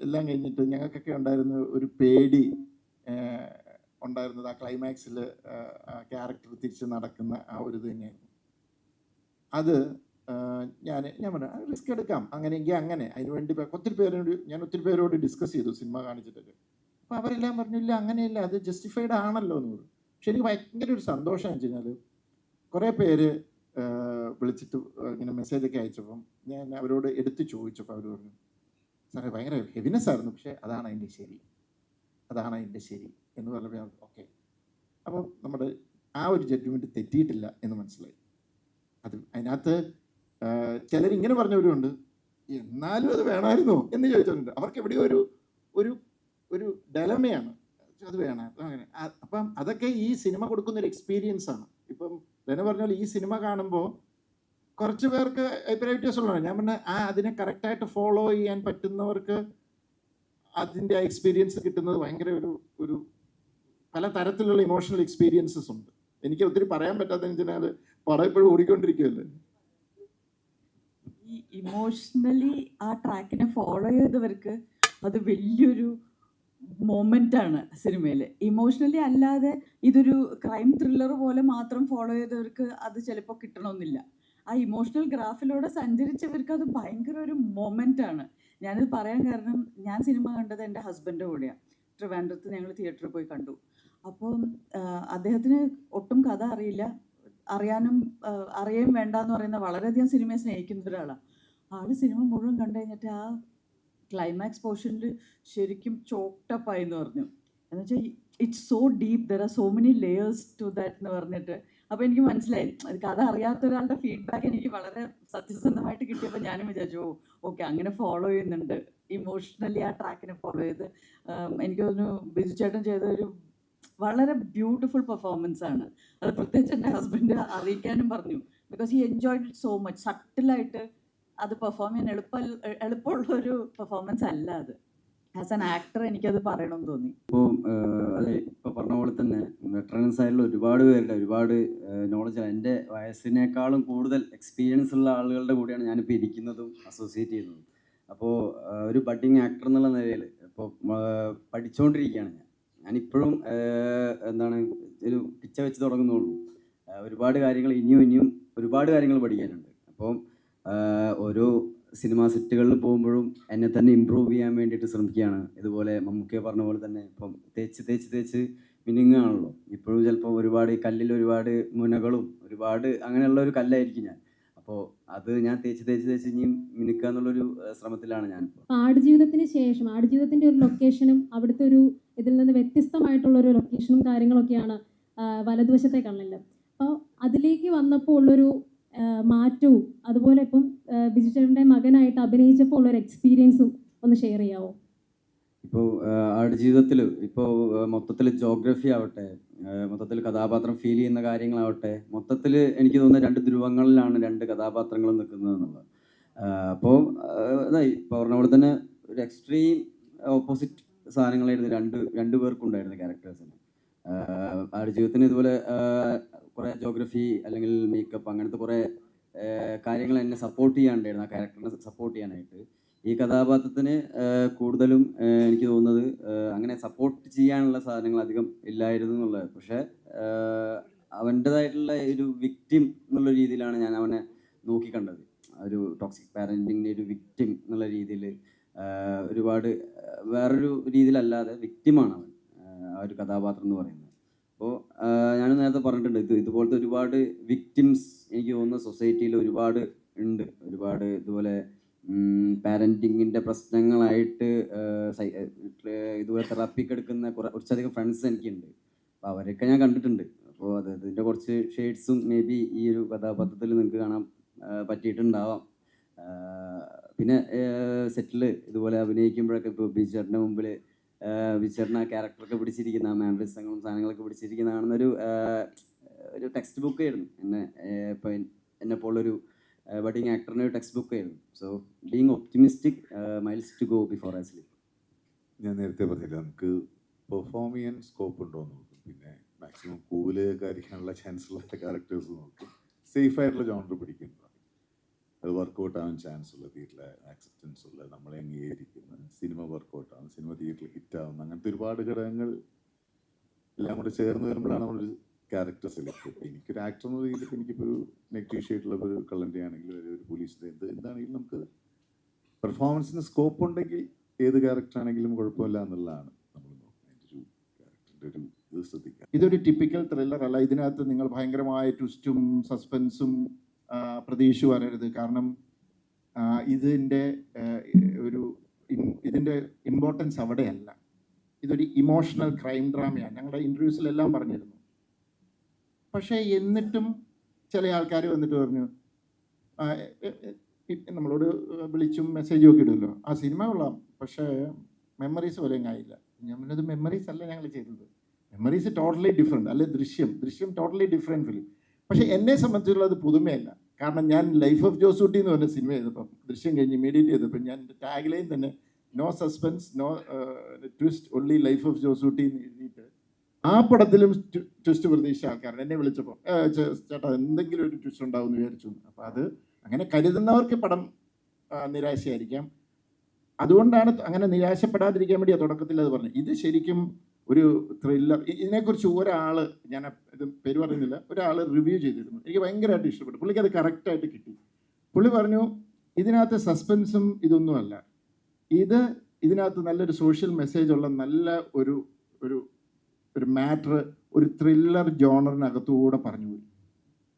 എല്ലാം കഴിഞ്ഞിട്ട് ഞങ്ങൾക്കൊക്കെ ഉണ്ടായിരുന്ന ഒരു പേടി ഉണ്ടായിരുന്നത് ആ ക്ലൈമാക്സിൽ ക്യാരക്ടർ തിരിച്ച് നടക്കുന്ന ആ ഒരു ഇത് തന്നെയായിരുന്നു. അത് ഞാൻ പറഞ്ഞു റിസ്ക് എടുക്കാം, അങ്ങനെയെങ്കിൽ അങ്ങനെ. അതിനുവേണ്ടി ഒത്തിരി പേരോട് ഡിസ്കസ് ചെയ്തു സിനിമ കാണിച്ചിട്ടൊക്കെ. അപ്പോൾ അവരെല്ലാം പറഞ്ഞില്ല അങ്ങനെയല്ല, അത് ജസ്റ്റിഫൈഡ് ആണല്ലോ എന്ന് പറഞ്ഞു. പക്ഷെ എനിക്ക് ഭയങ്കര ഒരു സന്തോഷം എന്ന് വെച്ച് കഴിഞ്ഞാൽ കുറേ പേര് വിളിച്ചിട്ട് ഇങ്ങനെ മെസ്സേജൊക്കെ അയച്ചപ്പം ഞാൻ അവരോട് എടുത്ത് ചോദിച്ചപ്പോൾ അവർ പറഞ്ഞു, സാറേ ഭയങ്കര ഹെവിനെസ് ആയിരുന്നു, പക്ഷേ അതാണ് അതിൻ്റെ ശരി എന്ന് പറഞ്ഞപ്പോൾ ഓക്കെ, അപ്പം നമ്മുടെ ആ ഒരു ജഡ്ജ്മെൻറ്റ് തെറ്റിയിട്ടില്ല എന്ന് മനസ്സിലായി. അതിനകത്ത് ചിലരിങ്ങനെ പറഞ്ഞവരുമുണ്ട്, എന്നാലും അത് വേണമായിരുന്നോ എന്ന് ചോദിച്ചിട്ടുണ്ട്. അവർക്ക് എവിടെയോ ഒരു ഡലമയാണ്, അത് വേണം അങ്ങനെ. അപ്പം അതൊക്കെ ഈ സിനിമ കൊടുക്കുന്നൊരു എക്സ്പീരിയൻസ് ആണ്. ഇപ്പം തന്നെ പറഞ്ഞാൽ ഈ സിനിമ കാണുമ്പോൾ കുറച്ച് പേർക്ക് അഭിപ്രായ വ്യത്യാസമുള്ളതാണ്. ഞാൻ പറഞ്ഞ അതിനെ കറക്റ്റായിട്ട് ഫോളോ ചെയ്യാൻ പറ്റുന്നവർക്ക് അതിൻ്റെ എക്സ്പീരിയൻസ് കിട്ടുന്നത് ഭയങ്കര ഒരു പല തരത്തിലുള്ള ഇമോഷണൽ എക്സ്പീരിയൻസസ് ഉണ്ട്. എനിക്ക് ഒത്തിരി പറയാൻ പറ്റാത്തതെന്ന് വെച്ചാൽ പടം ഇപ്പോഴും ഓടിക്കൊണ്ടിരിക്കുകയല്ലേ. ഈ ഇമോഷണലി ആ ട്രാക്കിനെ ഫോളോ ചെയ്തവർക്ക് അത് വലിയൊരു മൊമെൻ്റാണ് സിനിമയിൽ. ഇമോഷണലി അല്ലാതെ ഇതൊരു ക്രൈം ത്രില്ലർ പോലെ മാത്രം ഫോളോ ചെയ്തവർക്ക് അത് ചിലപ്പോൾ കിട്ടണമെന്നില്ല. ആ ഇമോഷണൽ ഗ്രാഫിലൂടെ സഞ്ചരിച്ചവർക്ക് അത് ഭയങ്കര ഒരു മൊമെൻ്റാണ്. ഞാനിത് പറയാൻ കാരണം, ഞാൻ സിനിമ കണ്ടത് എൻ്റെ ഹസ്ബൻഡിൻ്റെ കൂടെയാണ്. ട്രിവാൻഡ്രത്ത് ഞങ്ങൾ തിയേറ്ററിൽ പോയി കണ്ടു. അപ്പോൾ അദ്ദേഹത്തിന് ഒട്ടും കഥ അറിയില്ല, അറിയുകയും വേണ്ട എന്ന് പറയുന്ന വളരെയധികം സിനിമയെ സ്നേഹിക്കുന്ന ഒരാളാണ്. ആള് സിനിമ മുഴുവൻ കണ്ടു കഴിഞ്ഞിട്ട് ആ ക്ലൈമാക്സ് പോർഷനിൽ ശരിക്കും ചോക്ടപ്പായി എന്ന് പറഞ്ഞു. എന്ന് വെച്ചാൽ it's so deep, there are so many layers to that എന്ന് പറഞ്ഞിട്ട്. അപ്പോൾ എനിക്ക് മനസ്സിലായി അത് കഥ അറിയാത്ത ഒരാളുടെ ഫീഡ്ബാക്ക് എനിക്ക് വളരെ സത്യസന്ധമായിട്ട് കിട്ടിയപ്പോൾ ഞാനും വിചാരിച്ചു ഓക്കെ അങ്ങനെ ഫോളോ ചെയ്യുന്നുണ്ട്, ഇമോഷണലി ആ ട്രാക്കിനെ ഫോളോ ചെയ്ത്. എനിക്ക് തോന്നുന്നു ബിജു ചേട്ടൻ ചെയ്തൊരു വളരെ ബ്യൂട്ടിഫുൾ പെർഫോമൻസ് ആണ്. അത് പ്രത്യേകിച്ച് എൻ്റെ ഹസ്ബൻഡ് അറിയിക്കാനും പറഞ്ഞു. Because he enjoyed it so much. സട്ടിലായിട്ട് അത് പെർഫോം ചെയ്യാൻ എളുപ്പമുള്ളൊരു പെർഫോമൻസ് അല്ല അത്. ആസ് ആൻ ആക്ടർ എനിക്കത് പറയണമെന്ന് തോന്നി. ഇപ്പോൾ അതെ ഇപ്പോൾ പറഞ്ഞ പോലെ തന്നെ വെറ്ററൻസ് ആയിട്ടുള്ള ഒരുപാട് പേരുടെ ഒരുപാട് നോളജ്, എൻ്റെ വയസ്സിനേക്കാളും കൂടുതൽ എക്സ്പീരിയൻസ് ഉള്ള ആളുകളുടെ കൂടെയാണ് ഞാനിപ്പോൾ ഇരിക്കുന്നതും അസോസിയേറ്റ് ചെയ്യുന്നതും. അപ്പോൾ ഒരു ബഡ്ഡിങ് ആക്ടർ എന്നുള്ള നിലയിൽ ഇപ്പോൾ പഠിച്ചുകൊണ്ടിരിക്കുകയാണ് ഞാനിപ്പോഴും എന്താണ് ഒരു പിച്ച വെച്ച് തുടങ്ങുന്നുള്ളൂ. ഒരുപാട് കാര്യങ്ങൾ ഇനിയും ഒരുപാട് കാര്യങ്ങൾ പഠിക്കാനുണ്ട്. അപ്പം ഓരോ സിനിമാ സെറ്റുകളിൽ പോകുമ്പോഴും എന്നെ തന്നെ ഇമ്പ്രൂവ് ചെയ്യാൻ വേണ്ടിയിട്ട് ശ്രമിക്കുകയാണ്. ഇതുപോലെ മമ്മൂക്കെ പറഞ്ഞ പോലെ തന്നെ ഇപ്പം തേച്ച് മിനുങ്ങാണല്ലോ. ഇപ്പോഴും ചിലപ്പോൾ ഒരുപാട് കല്ലിൽ ഒരുപാട് മുനകളും ഒരുപാട് അങ്ങനെയുള്ള ഒരു കല്ലായിരിക്കും ഞാൻ. അപ്പോൾ അത് ഞാൻ തേച്ച് ഇനിയും മിനുക്കുക എന്നുള്ളൊരു ശ്രമത്തിലാണ് ഞാനിപ്പോൾ. ആടുജീവിതത്തിന് ശേഷം ആടുജീവിതത്തിൻ്റെ ഒരു ലൊക്കേഷനും അവിടുത്തെ ഒരു ഇതിൽ നിന്ന് വ്യത്യസ്തമായിട്ടുള്ളൊരു ലൊക്കേഷനും കാര്യങ്ങളൊക്കെയാണ് വലതുവശത്തെ കണ്ണിൽ. അപ്പോൾ അതിലേക്ക് വന്നപ്പോൾ ഉള്ളൊരു മാറ്റവും അതുപോലെ ഇപ്പം ബിജു ചേട്ടൻ്റെ മകനായിട്ട് അഭിനയിച്ചപ്പോൾ ഉള്ളൊരു എക്സ്പീരിയൻസും ഒന്ന് ഷെയർ ചെയ്യാമോ? ഇപ്പോൾ ആടുജീവിതത്തിൽ ഇപ്പോൾ മൊത്തത്തിൽ ജോഗ്രഫി ആവട്ടെ, മൊത്തത്തിൽ കഥാപാത്രം ഫീൽ ചെയ്യുന്ന കാര്യങ്ങളാവട്ടെ, മൊത്തത്തിൽ എനിക്ക് തോന്നുന്ന 2 ധ്രുവങ്ങളിലാണ് 2 കഥാപാത്രങ്ങളും നിൽക്കുന്നത് എന്നുള്ളത്. അപ്പോൾ അതായി ഇപ്പോൾ പറഞ്ഞ പോലെ തന്നെ ഒരു എക്സ്ട്രീം ഓപ്പോസിറ്റ് സാധനങ്ങളായിരുന്നു രണ്ട് പേർക്കുണ്ടായിരുന്നു ക്യാരക്ടേഴ്സിന്. ആടുജീവിതത്തിന് ഇതുപോലെ കുറേ ജോഗ്രഫി അല്ലെങ്കിൽ മേക്കപ്പ് അങ്ങനത്തെ കുറേ കാര്യങ്ങൾ എന്നെ സപ്പോർട്ട് ചെയ്യാനുണ്ടായിരുന്നു, ആ ക്യാരക്ടറിനെ സപ്പോർട്ട് ചെയ്യാനായിട്ട്. ഈ കഥാപാത്രത്തിന് കൂടുതലും എനിക്ക് തോന്നുന്നത് അങ്ങനെ സപ്പോർട്ട് ചെയ്യാനുള്ള സാധനങ്ങൾ അധികം ഇല്ലായിരുന്നു എന്നുള്ളത്. പക്ഷേ അവൻ്റെതായിട്ടുള്ള ഒരു വിക്ടിം എന്നുള്ള രീതിയിലാണ് ഞാൻ അവനെ നോക്കിക്കണ്ടത്. ഒരു ടോക്സിക് പാരൻറ്റിങ്ങിൻ്റെ ഒരു വിക്ടിം എന്നുള്ള രീതിയിൽ ഒരുപാട് വേറൊരു രീതിയിലല്ലാതെ വിക്ടിമാണ് അവൻ, ആ ഒരു കഥാപാത്രം എന്ന് പറയുന്നത്. അപ്പോൾ ഞാൻ നേരത്തെ പറഞ്ഞിട്ടുണ്ട്, ഇതുപോലത്തെ ഒരുപാട് വിക്ടിംസ് എനിക്ക് തോന്നുന്ന സൊസൈറ്റിയിൽ ഒരുപാട് ഉണ്ട്. ഒരുപാട് ഇതുപോലെ പാരൻറ്റിങ്ങിൻ്റെ പ്രശ്നങ്ങളായിട്ട് ഇതുപോലെ തെറാപ്പിക്ക് എടുക്കുന്ന കുറച്ചധികം ഫ്രണ്ട്സ് എനിക്കുണ്ട്. അപ്പോൾ അവരൊക്കെ ഞാൻ കണ്ടിട്ടുണ്ട്. അപ്പോൾ അതിൻ്റെ കുറച്ച് ഷെയ്ഡ്സും മേ ബി ഈ ഒരു കഥാപാത്രത്തിൽ നിങ്ങൾക്ക് കാണാൻ പറ്റിയിട്ടുണ്ടാവാം. പിന്നെ സെറ്റിൽ ഇതുപോലെ അഭിനയിക്കുമ്പോഴൊക്കെ ഇപ്പോൾ ബിജു ചേട്ടൻ്റെ മുമ്പിൽ ബിജു ചേട്ടൻ ആ ക്യാരക്ടറൊക്കെ പിടിച്ചിരിക്കുന്ന ആ മാനറിസങ്ങളും സാധനങ്ങളൊക്കെ പിടിച്ചിരിക്കുന്ന കാണുന്നൊരു ടെക്സ്റ്റ് ബുക്ക് ആയിരുന്നു ഇപ്പോൾ എന്നെപ്പോലൊരു ബഡിങ് ആക്ടറിൻ്റെ ഒരു ടെക്സ്റ്റ് ബുക്ക് ആയിരുന്നു. So being optimistic miles to go before I sleep. ഞാൻ നേരത്തെ പറഞ്ഞില്ല, നമുക്ക് പെർഫോം ചെയ്യാൻ സ്കോപ്പ് ഉണ്ടോ എന്ന് നോക്കും, പിന്നെ മാക്സിമം കൂല് കാണിക്കാനുള്ള ചാൻസ് ഉള്ള ക്യാരക്ടേഴ്സ് നോക്കും, സേഫ് ആയിട്ടുള്ള ജോണർ പിടിക്കുന്നത്, അത് വർക്കൗട്ട് ആവാൻ ചാൻസ് ഉള്ള, തിയേറ്ററിലെ ആക്സെപ്റ്റൻസ് ഉള്ള, നമ്മളെ അംഗീകരിക്കുന്ന സിനിമ വർക്കൗട്ട് ആവുന്ന, സിനിമ തിയേറ്ററിൽ ഹിറ്റാവുന്ന, അങ്ങനത്തെ ഒരുപാട് ഘടകങ്ങൾ എല്ലാം കൂടെ ചേർന്ന് വരുമ്പോഴാണ് നമ്മളൊരു ക്യാരക്ടർ സെലക്ട് ചെയ്യുക. എനിക്കൊരു ആക്ടർ എന്ന രീതിയിൽ എനിക്കിപ്പോൾ ഒരു നെഗറ്റീവ് ഷെയ്ഡുള്ള ഒരു കള്ളൻ്റെ ആണെങ്കിലും ഒരു പോലീസിൻ്റെ എന്താണെങ്കിലും നമുക്ക് പെർഫോമൻസിന് സ്കോപ്പ് ഉണ്ടെങ്കിൽ ഏത് ക്യാരക്ടർ ആണെങ്കിലും കുഴപ്പമില്ല എന്നുള്ളതാണ് നമ്മൾ നോക്കുന്നത്. ഒരു ക്യാരക്ടറിൻ്റെ ഒരു ഇത് ശ്രദ്ധിക്കുക. ഇതൊരു ടിപ്പിക്കൽ ത്രില്ലർ അല്ല. ഇതിനകത്ത് നിങ്ങൾ ഭയങ്കരമായ ട്വിസ്റ്റും സസ്പെൻസും പ്രതീക്ഷ വരരുത്. കാരണം ഇതിൻ്റെ ഇമ്പോർട്ടൻസ് അവിടെയല്ല. ഇതൊരു ഇമോഷണൽ ക്രൈം ഡ്രാമയാണ്. ഞങ്ങളുടെ ഇൻ്റർവ്യൂസിലെല്ലാം പറഞ്ഞിരുന്നു. പക്ഷേ എന്നിട്ടും ചില ആൾക്കാർ വന്നിട്ട് പറഞ്ഞു, നമ്മളോട് വിളിച്ചും മെസ്സേജും ഒക്കെ ഇടുമല്ലോ, ആ സിനിമ കൊള്ളാം പക്ഷേ മെമ്മറീസ് പോലെ ആയില്ല. ഞാൻ പറഞ്ഞത് മെമ്മറീസ് അല്ല ഞങ്ങൾ ചെയ്തത്, മെമ്മറീസ് ടോട്ടലി ഡിഫറെൻറ്റ്. അല്ലെ ദൃശ്യം ടോട്ടലി ഡിഫറെൻറ്റ് ഫിലിം. പക്ഷേ എന്നെ സംബന്ധിച്ചുള്ള അത് പുതുമയല്ല. കാരണം ഞാൻ ലൈഫ് ഓഫ് ജോസൂട്ടി എന്ന് പറഞ്ഞ സിനിമ ചെയ്തപ്പം, ദൃശ്യം കഴിഞ്ഞ് ഇമീഡിയറ്റ് ചെയ്തപ്പോൾ ഞാൻ എൻ്റെ ടാഗ്ലൈൻ തന്നെ no suspense no twist only life of Josutty എന്ന് എഴുതിയിട്ട് ആ പടത്തിലും ട്വിസ്റ്റ് പ്രതീക്ഷിച്ച ആൾക്കാരാണ് എന്നെ വിളിച്ചപ്പോൾ, ചേട്ടാ എന്തെങ്കിലും ഒരു ട്വിസ്റ്റ് ഉണ്ടാവുമെന്ന് വിചാരിച്ചു. അപ്പോൾ അത് അങ്ങനെ കരുതുന്നവർക്ക് പടം നിരാശയായിരിക്കാം. അതുകൊണ്ടാണ് അങ്ങനെ നിരാശപ്പെടാതിരിക്കാൻ വേണ്ടി തുടക്കത്തിൽ അത് പറഞ്ഞത്. ഇത് ശരിക്കും ഒരു ത്രില്ലർ. ഇതിനെക്കുറിച്ച് ഒരാൾ, ഞാൻ ഇത് പേര് പറയുന്നില്ല, ഒരാൾ റിവ്യൂ ചെയ്തിരുന്നു. എനിക്ക് ഭയങ്കരമായിട്ട് ഇഷ്ടപ്പെട്ടു. പുള്ളിക്ക് അത് കറക്റ്റായിട്ട് കിട്ടി. പുള്ളി പറഞ്ഞു ഇതിനകത്ത് സസ്പെൻസും ഇതൊന്നുമല്ല, ഇതിനകത്ത് നല്ലൊരു സോഷ്യൽ മെസ്സേജുള്ള നല്ല ഒരു ഒരു മാറ്റർ ഒരു ത്രില്ലർ ജോണറിനകത്തുകൂടെ പറഞ്ഞു പോയി.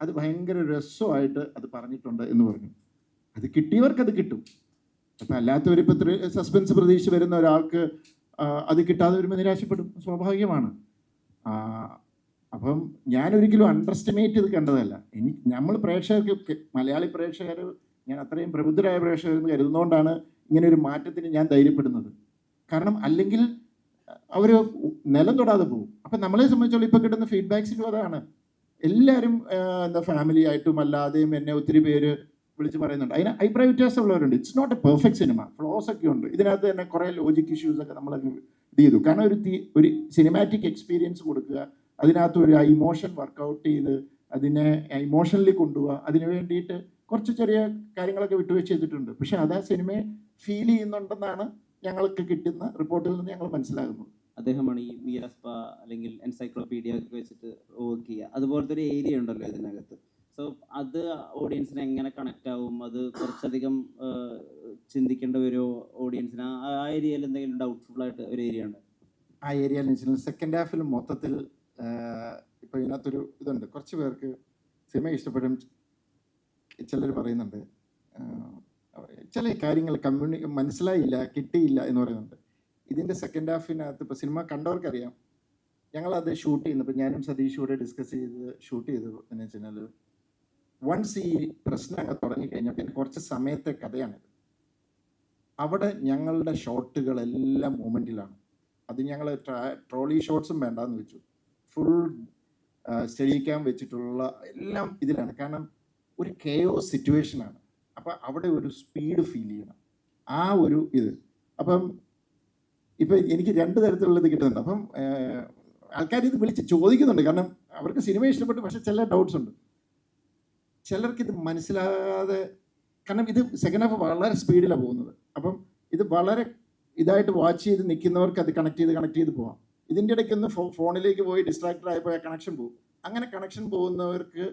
അത് ഭയങ്കര രസമായിട്ട് അത് പറഞ്ഞിട്ടുണ്ട് എന്ന് പറഞ്ഞു. അത് കിട്ടിയവർക്ക് അത് കിട്ടും. അപ്പം അല്ലാത്തവരിപ്പോൾ സസ്പെൻസ് പ്രതീക്ഷിച്ച് വരുന്ന ഒരാൾക്ക് അത് കിട്ടാതെ വരുമ്പോൾ നിരാശപ്പെടും, സ്വാഭാവികമാണ്. അപ്പം ഞാനൊരിക്കലും അണ്ടർ എസ്റ്റിമേറ്റ് ചെയ്ത് കണ്ടതല്ല. നമ്മൾ പ്രേക്ഷകർക്ക്, മലയാളി പ്രേക്ഷകർ, ഞാൻ അത്രയും പ്രബുദ്ധരായ പ്രേക്ഷകരെന്ന് കരുതുന്നതുകൊണ്ടാണ് ഇങ്ങനെ ഒരു മാറ്റത്തിന് ഞാൻ ധൈര്യപ്പെടുന്നത്. കാരണം അല്ലെങ്കിൽ അവർ നിലം തൊടാതെ പോകും. അപ്പം നമ്മളെ സംബന്ധിച്ചോളം ഇപ്പോൾ കിട്ടുന്ന ഫീഡ്ബാക്സിലും അതാണ്. എല്ലാവരും എന്താ ഫാമിലി ആയിട്ടും അല്ലാതെയും എന്നെ ഒത്തിരി പേര് വിളിച്ച് പറയുന്നുണ്ട്. അതിന് അഭിപ്രായ വ്യത്യാസമുള്ളവരുണ്ട്. It's not a perfect cinema, flaws ഒക്കെ ഉണ്ട്. ഇതിനകത്ത് തന്നെ കുറേ ലോജിക് ഇഷ്യൂസൊക്കെ നമ്മൾ ഇത് ചെയ്തു. കാരണം ഒരു സിനിമാറ്റിക് എക്സ്പീരിയൻസ് കൊടുക്കുക, അതിനകത്ത് ഒരു ഇമോഷൻ വർക്കൗട്ട് ചെയ്ത് അതിനെ ഇമോഷണലി കൊണ്ടുപോവുക, അതിന് വേണ്ടിയിട്ട് കുറച്ച് ചെറിയ കാര്യങ്ങളൊക്കെ വിട്ടുവെച്ച് ചെയ്തിട്ടുണ്ട്. പക്ഷെ അത് ആ സിനിമയെ ഫീൽ ചെയ്യുന്നുണ്ടെന്നാണ് ഞങ്ങൾക്ക് കിട്ടുന്ന റിപ്പോർട്ടിൽ നിന്ന് ഞങ്ങൾ മനസ്സിലാകുന്നത്. അദ്ദേഹമാണ് ഈ വീരസ്പ അല്ലെങ്കിൽ എൻസൈക്ലോപീഡിയ ഒക്കെ വെച്ചിട്ട് വർക്ക് ചെയ്യുക. അതുപോലത്തെ ഒരു ഏരിയ ഉണ്ടല്ലോ ഇതിനകത്ത്. സോ അത് ഓഡിയൻസിനെ എങ്ങനെ കണക്റ്റ് ആവും? അത് കുറച്ചധികം ചിന്തിക്കേണ്ട ഒരു ഓഡിയൻസിന് ആ ഏരിയയിൽ എന്തെങ്കിലും ഡൗട്ട്ഫുൾ ആയിട്ട് ഒരു ഏരിയ ഉണ്ട്? ആ ഏരിയ എന്ന് വെച്ചാൽ സെക്കൻഡ് ഹാഫിൽ മൊത്തത്തിൽ ഇപ്പോൾ ഇതിനകത്തൊരു ഇതുണ്ട്. കുറച്ച് പേർക്ക് സിനിമ ഇഷ്ടപ്പെടും, ചിലർ പറയുന്നുണ്ട് ചില കാര്യങ്ങൾ മനസ്സിലായില്ല, കിട്ടിയില്ല എന്ന് പറയുന്നുണ്ട്. ഇതിൻ്റെ സെക്കൻഡ് ഹാഫിനകത്ത് ഇപ്പോൾ സിനിമ കണ്ടവർക്കറിയാം, ഞങ്ങളത് ഷൂട്ട് ചെയ്യുന്നപ്പോൾ ഞാനും സതീഷും കൂടെ ഡിസ്കസ് ചെയ്ത് ഷൂട്ട് ചെയ്തത് എന്ന് വെച്ചാൽ വൺസ് ഈ പ്രശ്നമൊക്കെ തുടങ്ങിക്കഴിഞ്ഞാൽ പിന്നെ കുറച്ച് സമയത്തെ കഥയാണിത്. അവിടെ ഞങ്ങളുടെ ഷോട്ടുകളെല്ലാം മൂമെൻറ്റിലാണ്. അത് ഞങ്ങൾ ട്രോളി ഷോട്ട്സും വേണ്ടാന്ന് വെച്ചു, ഫുൾ സ്റ്റഡി ക്യാം വെച്ചിട്ടുള്ള എല്ലാം ഇതിലാണ്. കാരണം ഒരു കെയോസ് സിറ്റുവേഷനാണ്. അപ്പം അവിടെ ഒരു സ്പീഡ് ഫീൽ ചെയ്യണം, ആ ഒരു ഇത്. അപ്പം ഇപ്പം എനിക്ക് രണ്ട് തരത്തിലുള്ള ഇത് കിട്ടുന്നുണ്ട്. അപ്പം ആൾക്കാർ ഇത് വിളിച്ച് ചോദിക്കുന്നുണ്ട്, കാരണം അവർക്ക് സിനിമ ഇഷ്ടപ്പെട്ടു, പക്ഷെ ചില ഡൗട്ട്സ് ഉണ്ട്. ചിലർക്കിത് മനസ്സിലാകാതെ, കാരണം ഇത് സെക്കൻഡ് ഹാഫ് വളരെ സ്പീഡിലാണ് പോകുന്നത്. അപ്പം ഇത് വളരെ ഇതായിട്ട് വാച്ച് ചെയ്ത് നിൽക്കുന്നവർക്ക് അത് കണക്ട് ചെയ്ത് പോകാം. ഇതിൻ്റെ ഇടയ്ക്കൊന്ന് ഫോണിലേക്ക് പോയി ഡിസ്ട്രാക്റ്റഡ് ആയപ്പോൾ ആ കണക്ഷൻ പോകും. അങ്ങനെ കണക്ഷൻ പോകുന്നവർക്ക്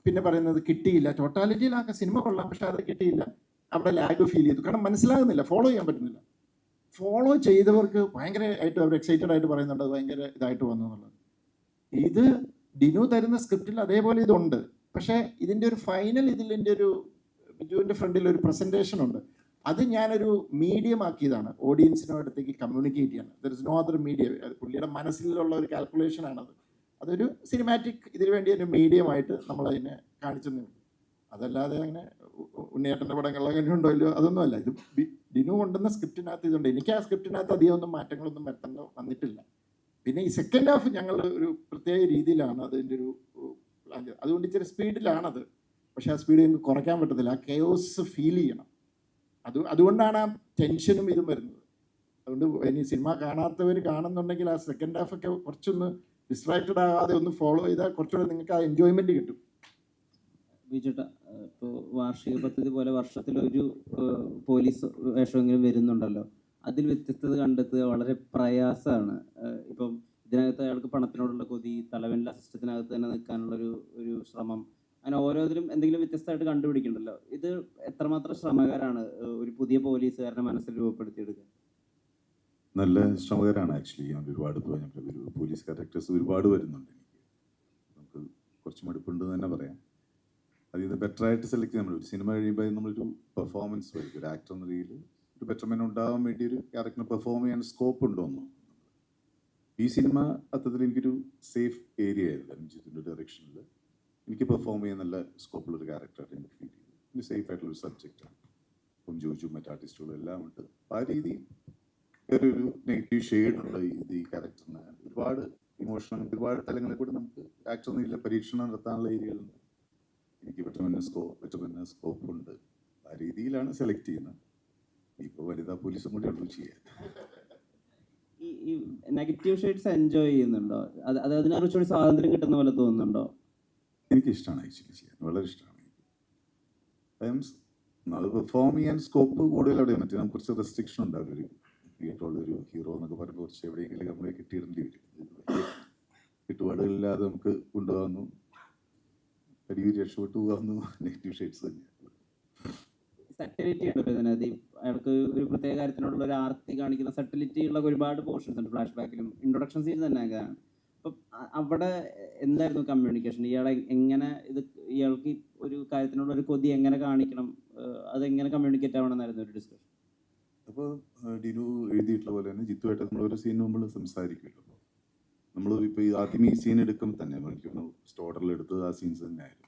പിന്നെ പറയുന്നത് കിട്ടിയില്ല. ടോട്ടാലിറ്റിയിലാകെ സിനിമ കൊള്ളാം, പക്ഷെ അത് കിട്ടിയില്ല, അവിടെ ലാഗ് ഫീൽ ചെയ്തു. കാരണം മനസ്സിലാകുന്നില്ല, ഫോളോ ചെയ്യാൻ പറ്റുന്നില്ല. ഫോളോ ചെയ്തവർക്ക് ഭയങ്കരമായിട്ട് അവർ എക്സൈറ്റഡ് ആയിട്ട് പറയുന്നുണ്ട്, അത് ഭയങ്കര ഇതായിട്ട് വന്നു എന്നുള്ളത്. ഇത് ഡിനു തരുന്ന സ്ക്രിപ്റ്റിൽ അതേപോലെ ഇതുണ്ട്. പക്ഷേ ഇതിൻ്റെ ഒരു ഫൈനൽ, ഇതിൻ്റെ ഒരു ബിജുവിൻ്റെ ഫ്രണ്ടിൽ ഒരു പ്രസൻറ്റേഷൻ ഉണ്ട്. അത് ഞാനൊരു മീഡിയം ആക്കിയതാണ്, ഓഡിയൻസിനോട് അടുത്തേക്ക് കമ്മ്യൂണിക്കേറ്റ് ചെയ്യാൻ. There is no other medium. പുള്ളിയുടെ മനസ്സിലുള്ള ഒരു കാൽക്കുലേഷനാണത്. അതൊരു സിനിമാറ്റിക് ഇതിനു വേണ്ടി ഒരു മീഡിയമായിട്ട് നമ്മളതിനെ കാണിച്ചെന്നേ ഉള്ളൂ. അതല്ലാതെ അങ്ങനെ ഉണ്ണിയേട്ടൻ്റെ പടങ്ങളിലങ്ങനെ ഉണ്ടോ ഇല്ലയോ അതൊന്നുമല്ല. ഇത് ഡിനു കൊണ്ടുവന്ന സ്ക്രിപ്റ്റിനകത്ത് ഇതുണ്ട്. എനിക്ക് ആ സ്ക്രിപ്റ്റിനകത്ത് അധികം ഒന്നും മാറ്റങ്ങളൊന്നും വരുത്തേണ്ട വന്നിട്ടില്ല. പിന്നെ ഈ സെക്കൻഡ് ഹാഫ് ഞങ്ങൾ ഒരു പ്രത്യേക രീതിയിലാണ് അതിൻ്റെ ഒരു പ്ലാൻ ചെയ്തത്. അതുകൊണ്ട് ഇച്ചിരി സ്പീഡിലാണത്. പക്ഷേ ആ സ്പീഡ് ഞങ്ങൾക്ക് കുറയ്ക്കാൻ പറ്റത്തില്ല, ആ കെയോസ് ഫീൽ ചെയ്യണം. അതുകൊണ്ടാണ് ആ ടെൻഷനും ഇതും വരുന്നത്. അതുകൊണ്ട് ഇനി സിനിമ കാണാത്തവർ കാണുന്നുണ്ടെങ്കിൽ ആ സെക്കൻഡ് ഹാഫൊക്കെ കുറച്ചൊന്ന് ഡിസ്ട്രാക്റ്റഡ് ആകാതെ ഒന്ന് ഫോളോ ചെയ്താൽ കുറച്ചുകൂടെ നിങ്ങൾക്ക് ആ എൻജോയ്മെൻറ്റ് കിട്ടും. ബിജുട്ട, ഇപ്പോൾ വാർഷിക പദ്ധതി പോലെ വർഷത്തിലൊരു പോലീസ് വേഷമെങ്കിലും വരുന്നുണ്ടല്ലോ, അതിൽ വ്യത്യസ്തത കണ്ടെത്തുക വളരെ പ്രയാസമാണ്. ഇപ്പം ഇതിനകത്ത് അയാൾക്ക് പണത്തിനോടുള്ള കൊതി, തലവൻ്റെ സിസ്റ്റത്തിനകത്ത് തന്നെ നിൽക്കാനുള്ളൊരു ശ്രമം, അങ്ങനെ ഓരോന്നിലും എന്തെങ്കിലും വ്യത്യസ്തമായിട്ട് കണ്ടുപിടിക്കണ്ടല്ലോ. ഇത് എത്രമാത്രം ശ്രമകരമാണ് ഒരു പുതിയ പോലീസുകാരനെ മനസ്സിൽ രൂപപ്പെടുത്തിയെടുക്കുക? നല്ല ശ്രമകരമാണ് ആക്ച്വലി. ഞാൻ ഒരുപാട് ഒരു പോലീസ് ക്യാരക്ടേഴ്സ് ഒരുപാട് വരുന്നുണ്ട്. നമുക്ക് കുറച്ച് മടുപ്പുണ്ടെന്ന് തന്നെ പറയാം. അതിൽ നിന്ന് ബെറ്ററായിട്ട് സെലക്ട് ചെയ്യാൻ ഒരു സിനിമ കഴിയുമ്പോൾ നമ്മളൊരു പെർഫോമൻസ് വരും. ഒരു ആക്ടർ എന്ന രീതിയിൽ ഒരു ബെറ്റർമെൻ്റ് ഉണ്ടാകാൻ വേണ്ടി ഒരു ക്യാരക്ടറിനെ പെർഫോം ചെയ്യാൻ സ്കോപ്പ് ഉണ്ടോന്നോ. ഈ സിനിമ അത്തരത്തിൽ എനിക്കൊരു സേഫ് ഏരിയ ആയിരുന്നു. രഞ്ജിത്തിൻ്റെ ഡയറക്ഷനിൽ എനിക്ക് പെർഫോം ചെയ്യാൻ നല്ല സ്കോപ്പുള്ളൊരു ക്യാരക്ടറായിട്ട് എനിക്ക് ഫീൽ ചെയ്തു. എനിക്ക് സേഫ് ആയിട്ടുള്ളൊരു സബ്ജക്റ്റാണ്. ഇപ്പം ജോജു മറ്റ് ആർട്ടിസ്റ്റുകളും എല്ലാം ഉണ്ട്. ആ രീതിയിൽ ഒരു നെഗറ്റീവ് ഷെയ്ഡുണ്ട് ഈ ക്യാരക്ടറിന്. ഒരുപാട് ഇമോഷണൽ, ഒരുപാട് തലങ്ങളിൽ കൂടെ നമുക്ക് ആക്ടർ എന്നില്ല പരീക്ഷണം നടത്താനുള്ള ഏരിയകളുണ്ട്. എനിക്ക് ബെറ്റർമെൻ്റ് സ്കോപ്പ് ഉണ്ട്. ആ രീതിയിലാണ് സെലക്ട് ചെയ്യുന്നത്. ഇപ്പോൾ വനിതാ പോലീസും കൂടി ഉള്ളൂ ചെയ്യാൻ. ഈ നെഗറ്റീവ് ഷെയ്ഡ്സ് എൻജോയ് ചെയ്യുന്നുണ്ടോ? അത് അതിനെക്കുറിച്ചൊരു സ്വാതന്ത്ര്യം കിട്ടുന്ന പോലെ തോന്നുന്നുണ്ടോ? എനിക്കിഷ്ടമാണ് ആക്ച്വലി ചെയ്യാൻ, വളരെ ഇഷ്ടമാണ് എനിക്ക്. അത് പെർഫോം ചെയ്യാൻ സ്കോപ്പ് കൂടുതൽ അവിടെയാണ്. മറ്റേ നമുക്ക് കുറച്ച് റെസ്ട്രിക്ഷൻ ഉണ്ടാവും. ഒരു ഹീറോ എന്നൊക്കെ പറയുമ്പോൾ കുറച്ച് എവിടെയെങ്കിലും നമ്മളെ കിട്ടിയിടേണ്ടി വരും. ചുറ്റുപാടുകളില്ലാതെ നമുക്ക് കൊണ്ടുപോകുന്നു, അടിയിൽ രക്ഷപ്പെട്ടു പോകാവുന്നു. നെഗറ്റീവ് ഷെയ്ഡ്സ് തന്നെയാണ്. സട്ടിലിറ്റി ഉണ്ടല്ലോ ഇതിനകത്ത്. അയാൾക്ക് ഒരു പ്രത്യേക കാര്യത്തിനോടുള്ള ഒരു ആർത്തി കാണിക്കുന്ന സട്ടിലിറ്റി ഉള്ള ഒരുപാട് പോർഷൻസ് ഉണ്ട് ഫ്ലാഷ് ബാക്കിലും ഇൻട്രൊഡക്ഷൻ സീൻ തന്നെ. അപ്പോൾ അപ്പം അവിടെ എന്തായിരുന്നു കമ്മ്യൂണിക്കേഷൻ? ഇയാളെ എങ്ങനെ ഇയാൾക്ക് ഒരു കാര്യത്തിനുള്ള ഒരു കൊതി എങ്ങനെ കാണിക്കണം, അതെങ്ങനെ കമ്മ്യൂണിക്കേറ്റ് ആവണമെന്നായിരുന്നു ഒരു ഡിസ്കഷൻ? അപ്പോൾ ഡിനു എഴുതിയിട്ടുള്ള പോലെ തന്നെ ജിത്തുമായിട്ട് നമ്മൾ ഒരു സീൻ മുമ്പ് സംസാരിക്കുമല്ലോ. നമ്മൾ ഇപ്പോൾ ആദ്യം ഈ സീൻ എടുക്കുമ്പോൾ തന്നെ എനിക്ക് സ്റ്റോർഡറിൽ എടുത്തത് ആ സീൻസ് തന്നെയായിരുന്നു.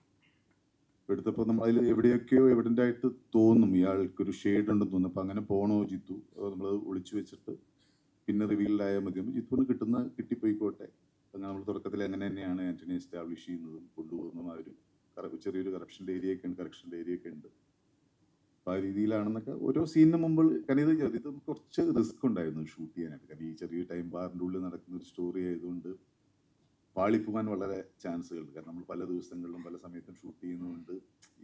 എടുത്തപ്പോൾ നമ്മൾ അതിൽ എവിടെയൊക്കെയോ എവിഡൻ്റ് ആയിട്ട് തോന്നും ഇയാൾക്കൊരു ഷെയ്ഡ് ഉണ്ടെന്ന് തോന്നും. അപ്പോൾ അങ്ങനെ പോകണോ ജിത്തു, നമ്മൾ ഒളിച്ചു വെച്ചിട്ട് പിന്നെ റിവീൽഡായാൽ മതി. ജിത്തുവിന് കിട്ടിപ്പോയിക്കോട്ടെ. അങ്ങനെ നമ്മൾ തുടക്കത്തിൽ അങ്ങനെ തന്നെയാണ് ആൻ്റണി എസ്റ്റാബ്ലിഷ് ചെയ്യുന്നതും കൊണ്ടുപോകുന്നതും. ആ ഒരു ചെറിയൊരു കറക്ഷൻ്റെ ഏരിയ ഒക്കെ ഉണ്ട്. അപ്പോൾ ആ രീതിയിലാണെന്നൊക്കെ ഓരോ സീനിന് മുമ്പ്. കാരണം ഇത് കുറച്ച് റിസ്ക് ഉണ്ടായിരുന്നു ഷൂട്ട് ചെയ്യാനായിട്ട്. കാരണം ഈ ചെറിയ ടൈം ബാറിൻ്റെ ഉള്ളിൽ നടക്കുന്ന ഒരു സ്റ്റോറി ആയതുകൊണ്ട് പാളിപ്പോകാൻ വളരെ ചാൻസുകളുണ്ട്. കാരണം നമ്മൾ പല ദിവസങ്ങളിലും പല സമയത്തും ഷൂട്ട് ചെയ്യുന്നതുകൊണ്ട്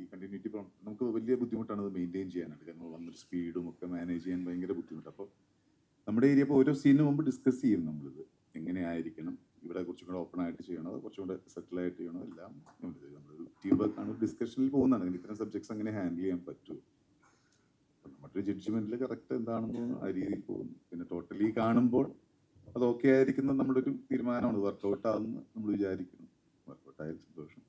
ഈ കണ്ടിന്യൂറ്റി നമുക്ക് വലിയ ബുദ്ധിമുട്ടാണ് അത് മെയിൻറ്റെയിൻ ചെയ്യാനായിട്ട്. കാരണം വന്നൊരു സ്പീഡും ഒക്കെ മാനേജ് ചെയ്യാൻ ഭയങ്കര ബുദ്ധിമുട്ട്. അപ്പോൾ നമ്മുടെ ഏരിയ ഇപ്പോൾ ഓരോ സീനിന് മുമ്പ് ഡിസ്കസ് ചെയ്യും നമ്മളിത് എങ്ങനെ ആയിരിക്കണം, ഇവിടെ കുറച്ചും കൂടെ ഓപ്പൺ ആയിട്ട് ചെയ്യണോ, കുറച്ചും കൂടെ സെറ്റിലായിട്ട് ചെയ്യണോ, എല്ലാം നമ്മളൊരു ടീം വർക്കാണ്, ഡിസ്കഷനിൽ പോകുന്നതാണ്. ഇത്തരം സബ്ജക്ട്സ് അങ്ങനെ ഹാൻഡിൽ ചെയ്യാൻ പറ്റുമോ, നമ്മുടെ ജഡ്ജ്മെൻറ്റിൽ കറക്റ്റ് എന്താണെന്ന് ആ രീതിയിൽ പോകുന്നു. പിന്നെ ടോട്ടലി കാണുമ്പോൾ അത് ഓക്കെ ആയിരിക്കുന്ന നമ്മുടെ ഒരു തീരുമാനമാണ്. വർക്കൗട്ട് ആണെന്ന് നമ്മൾ വിചാരിക്കുന്നു. വർക്കൗട്ട് ആയാലും സന്തോഷം.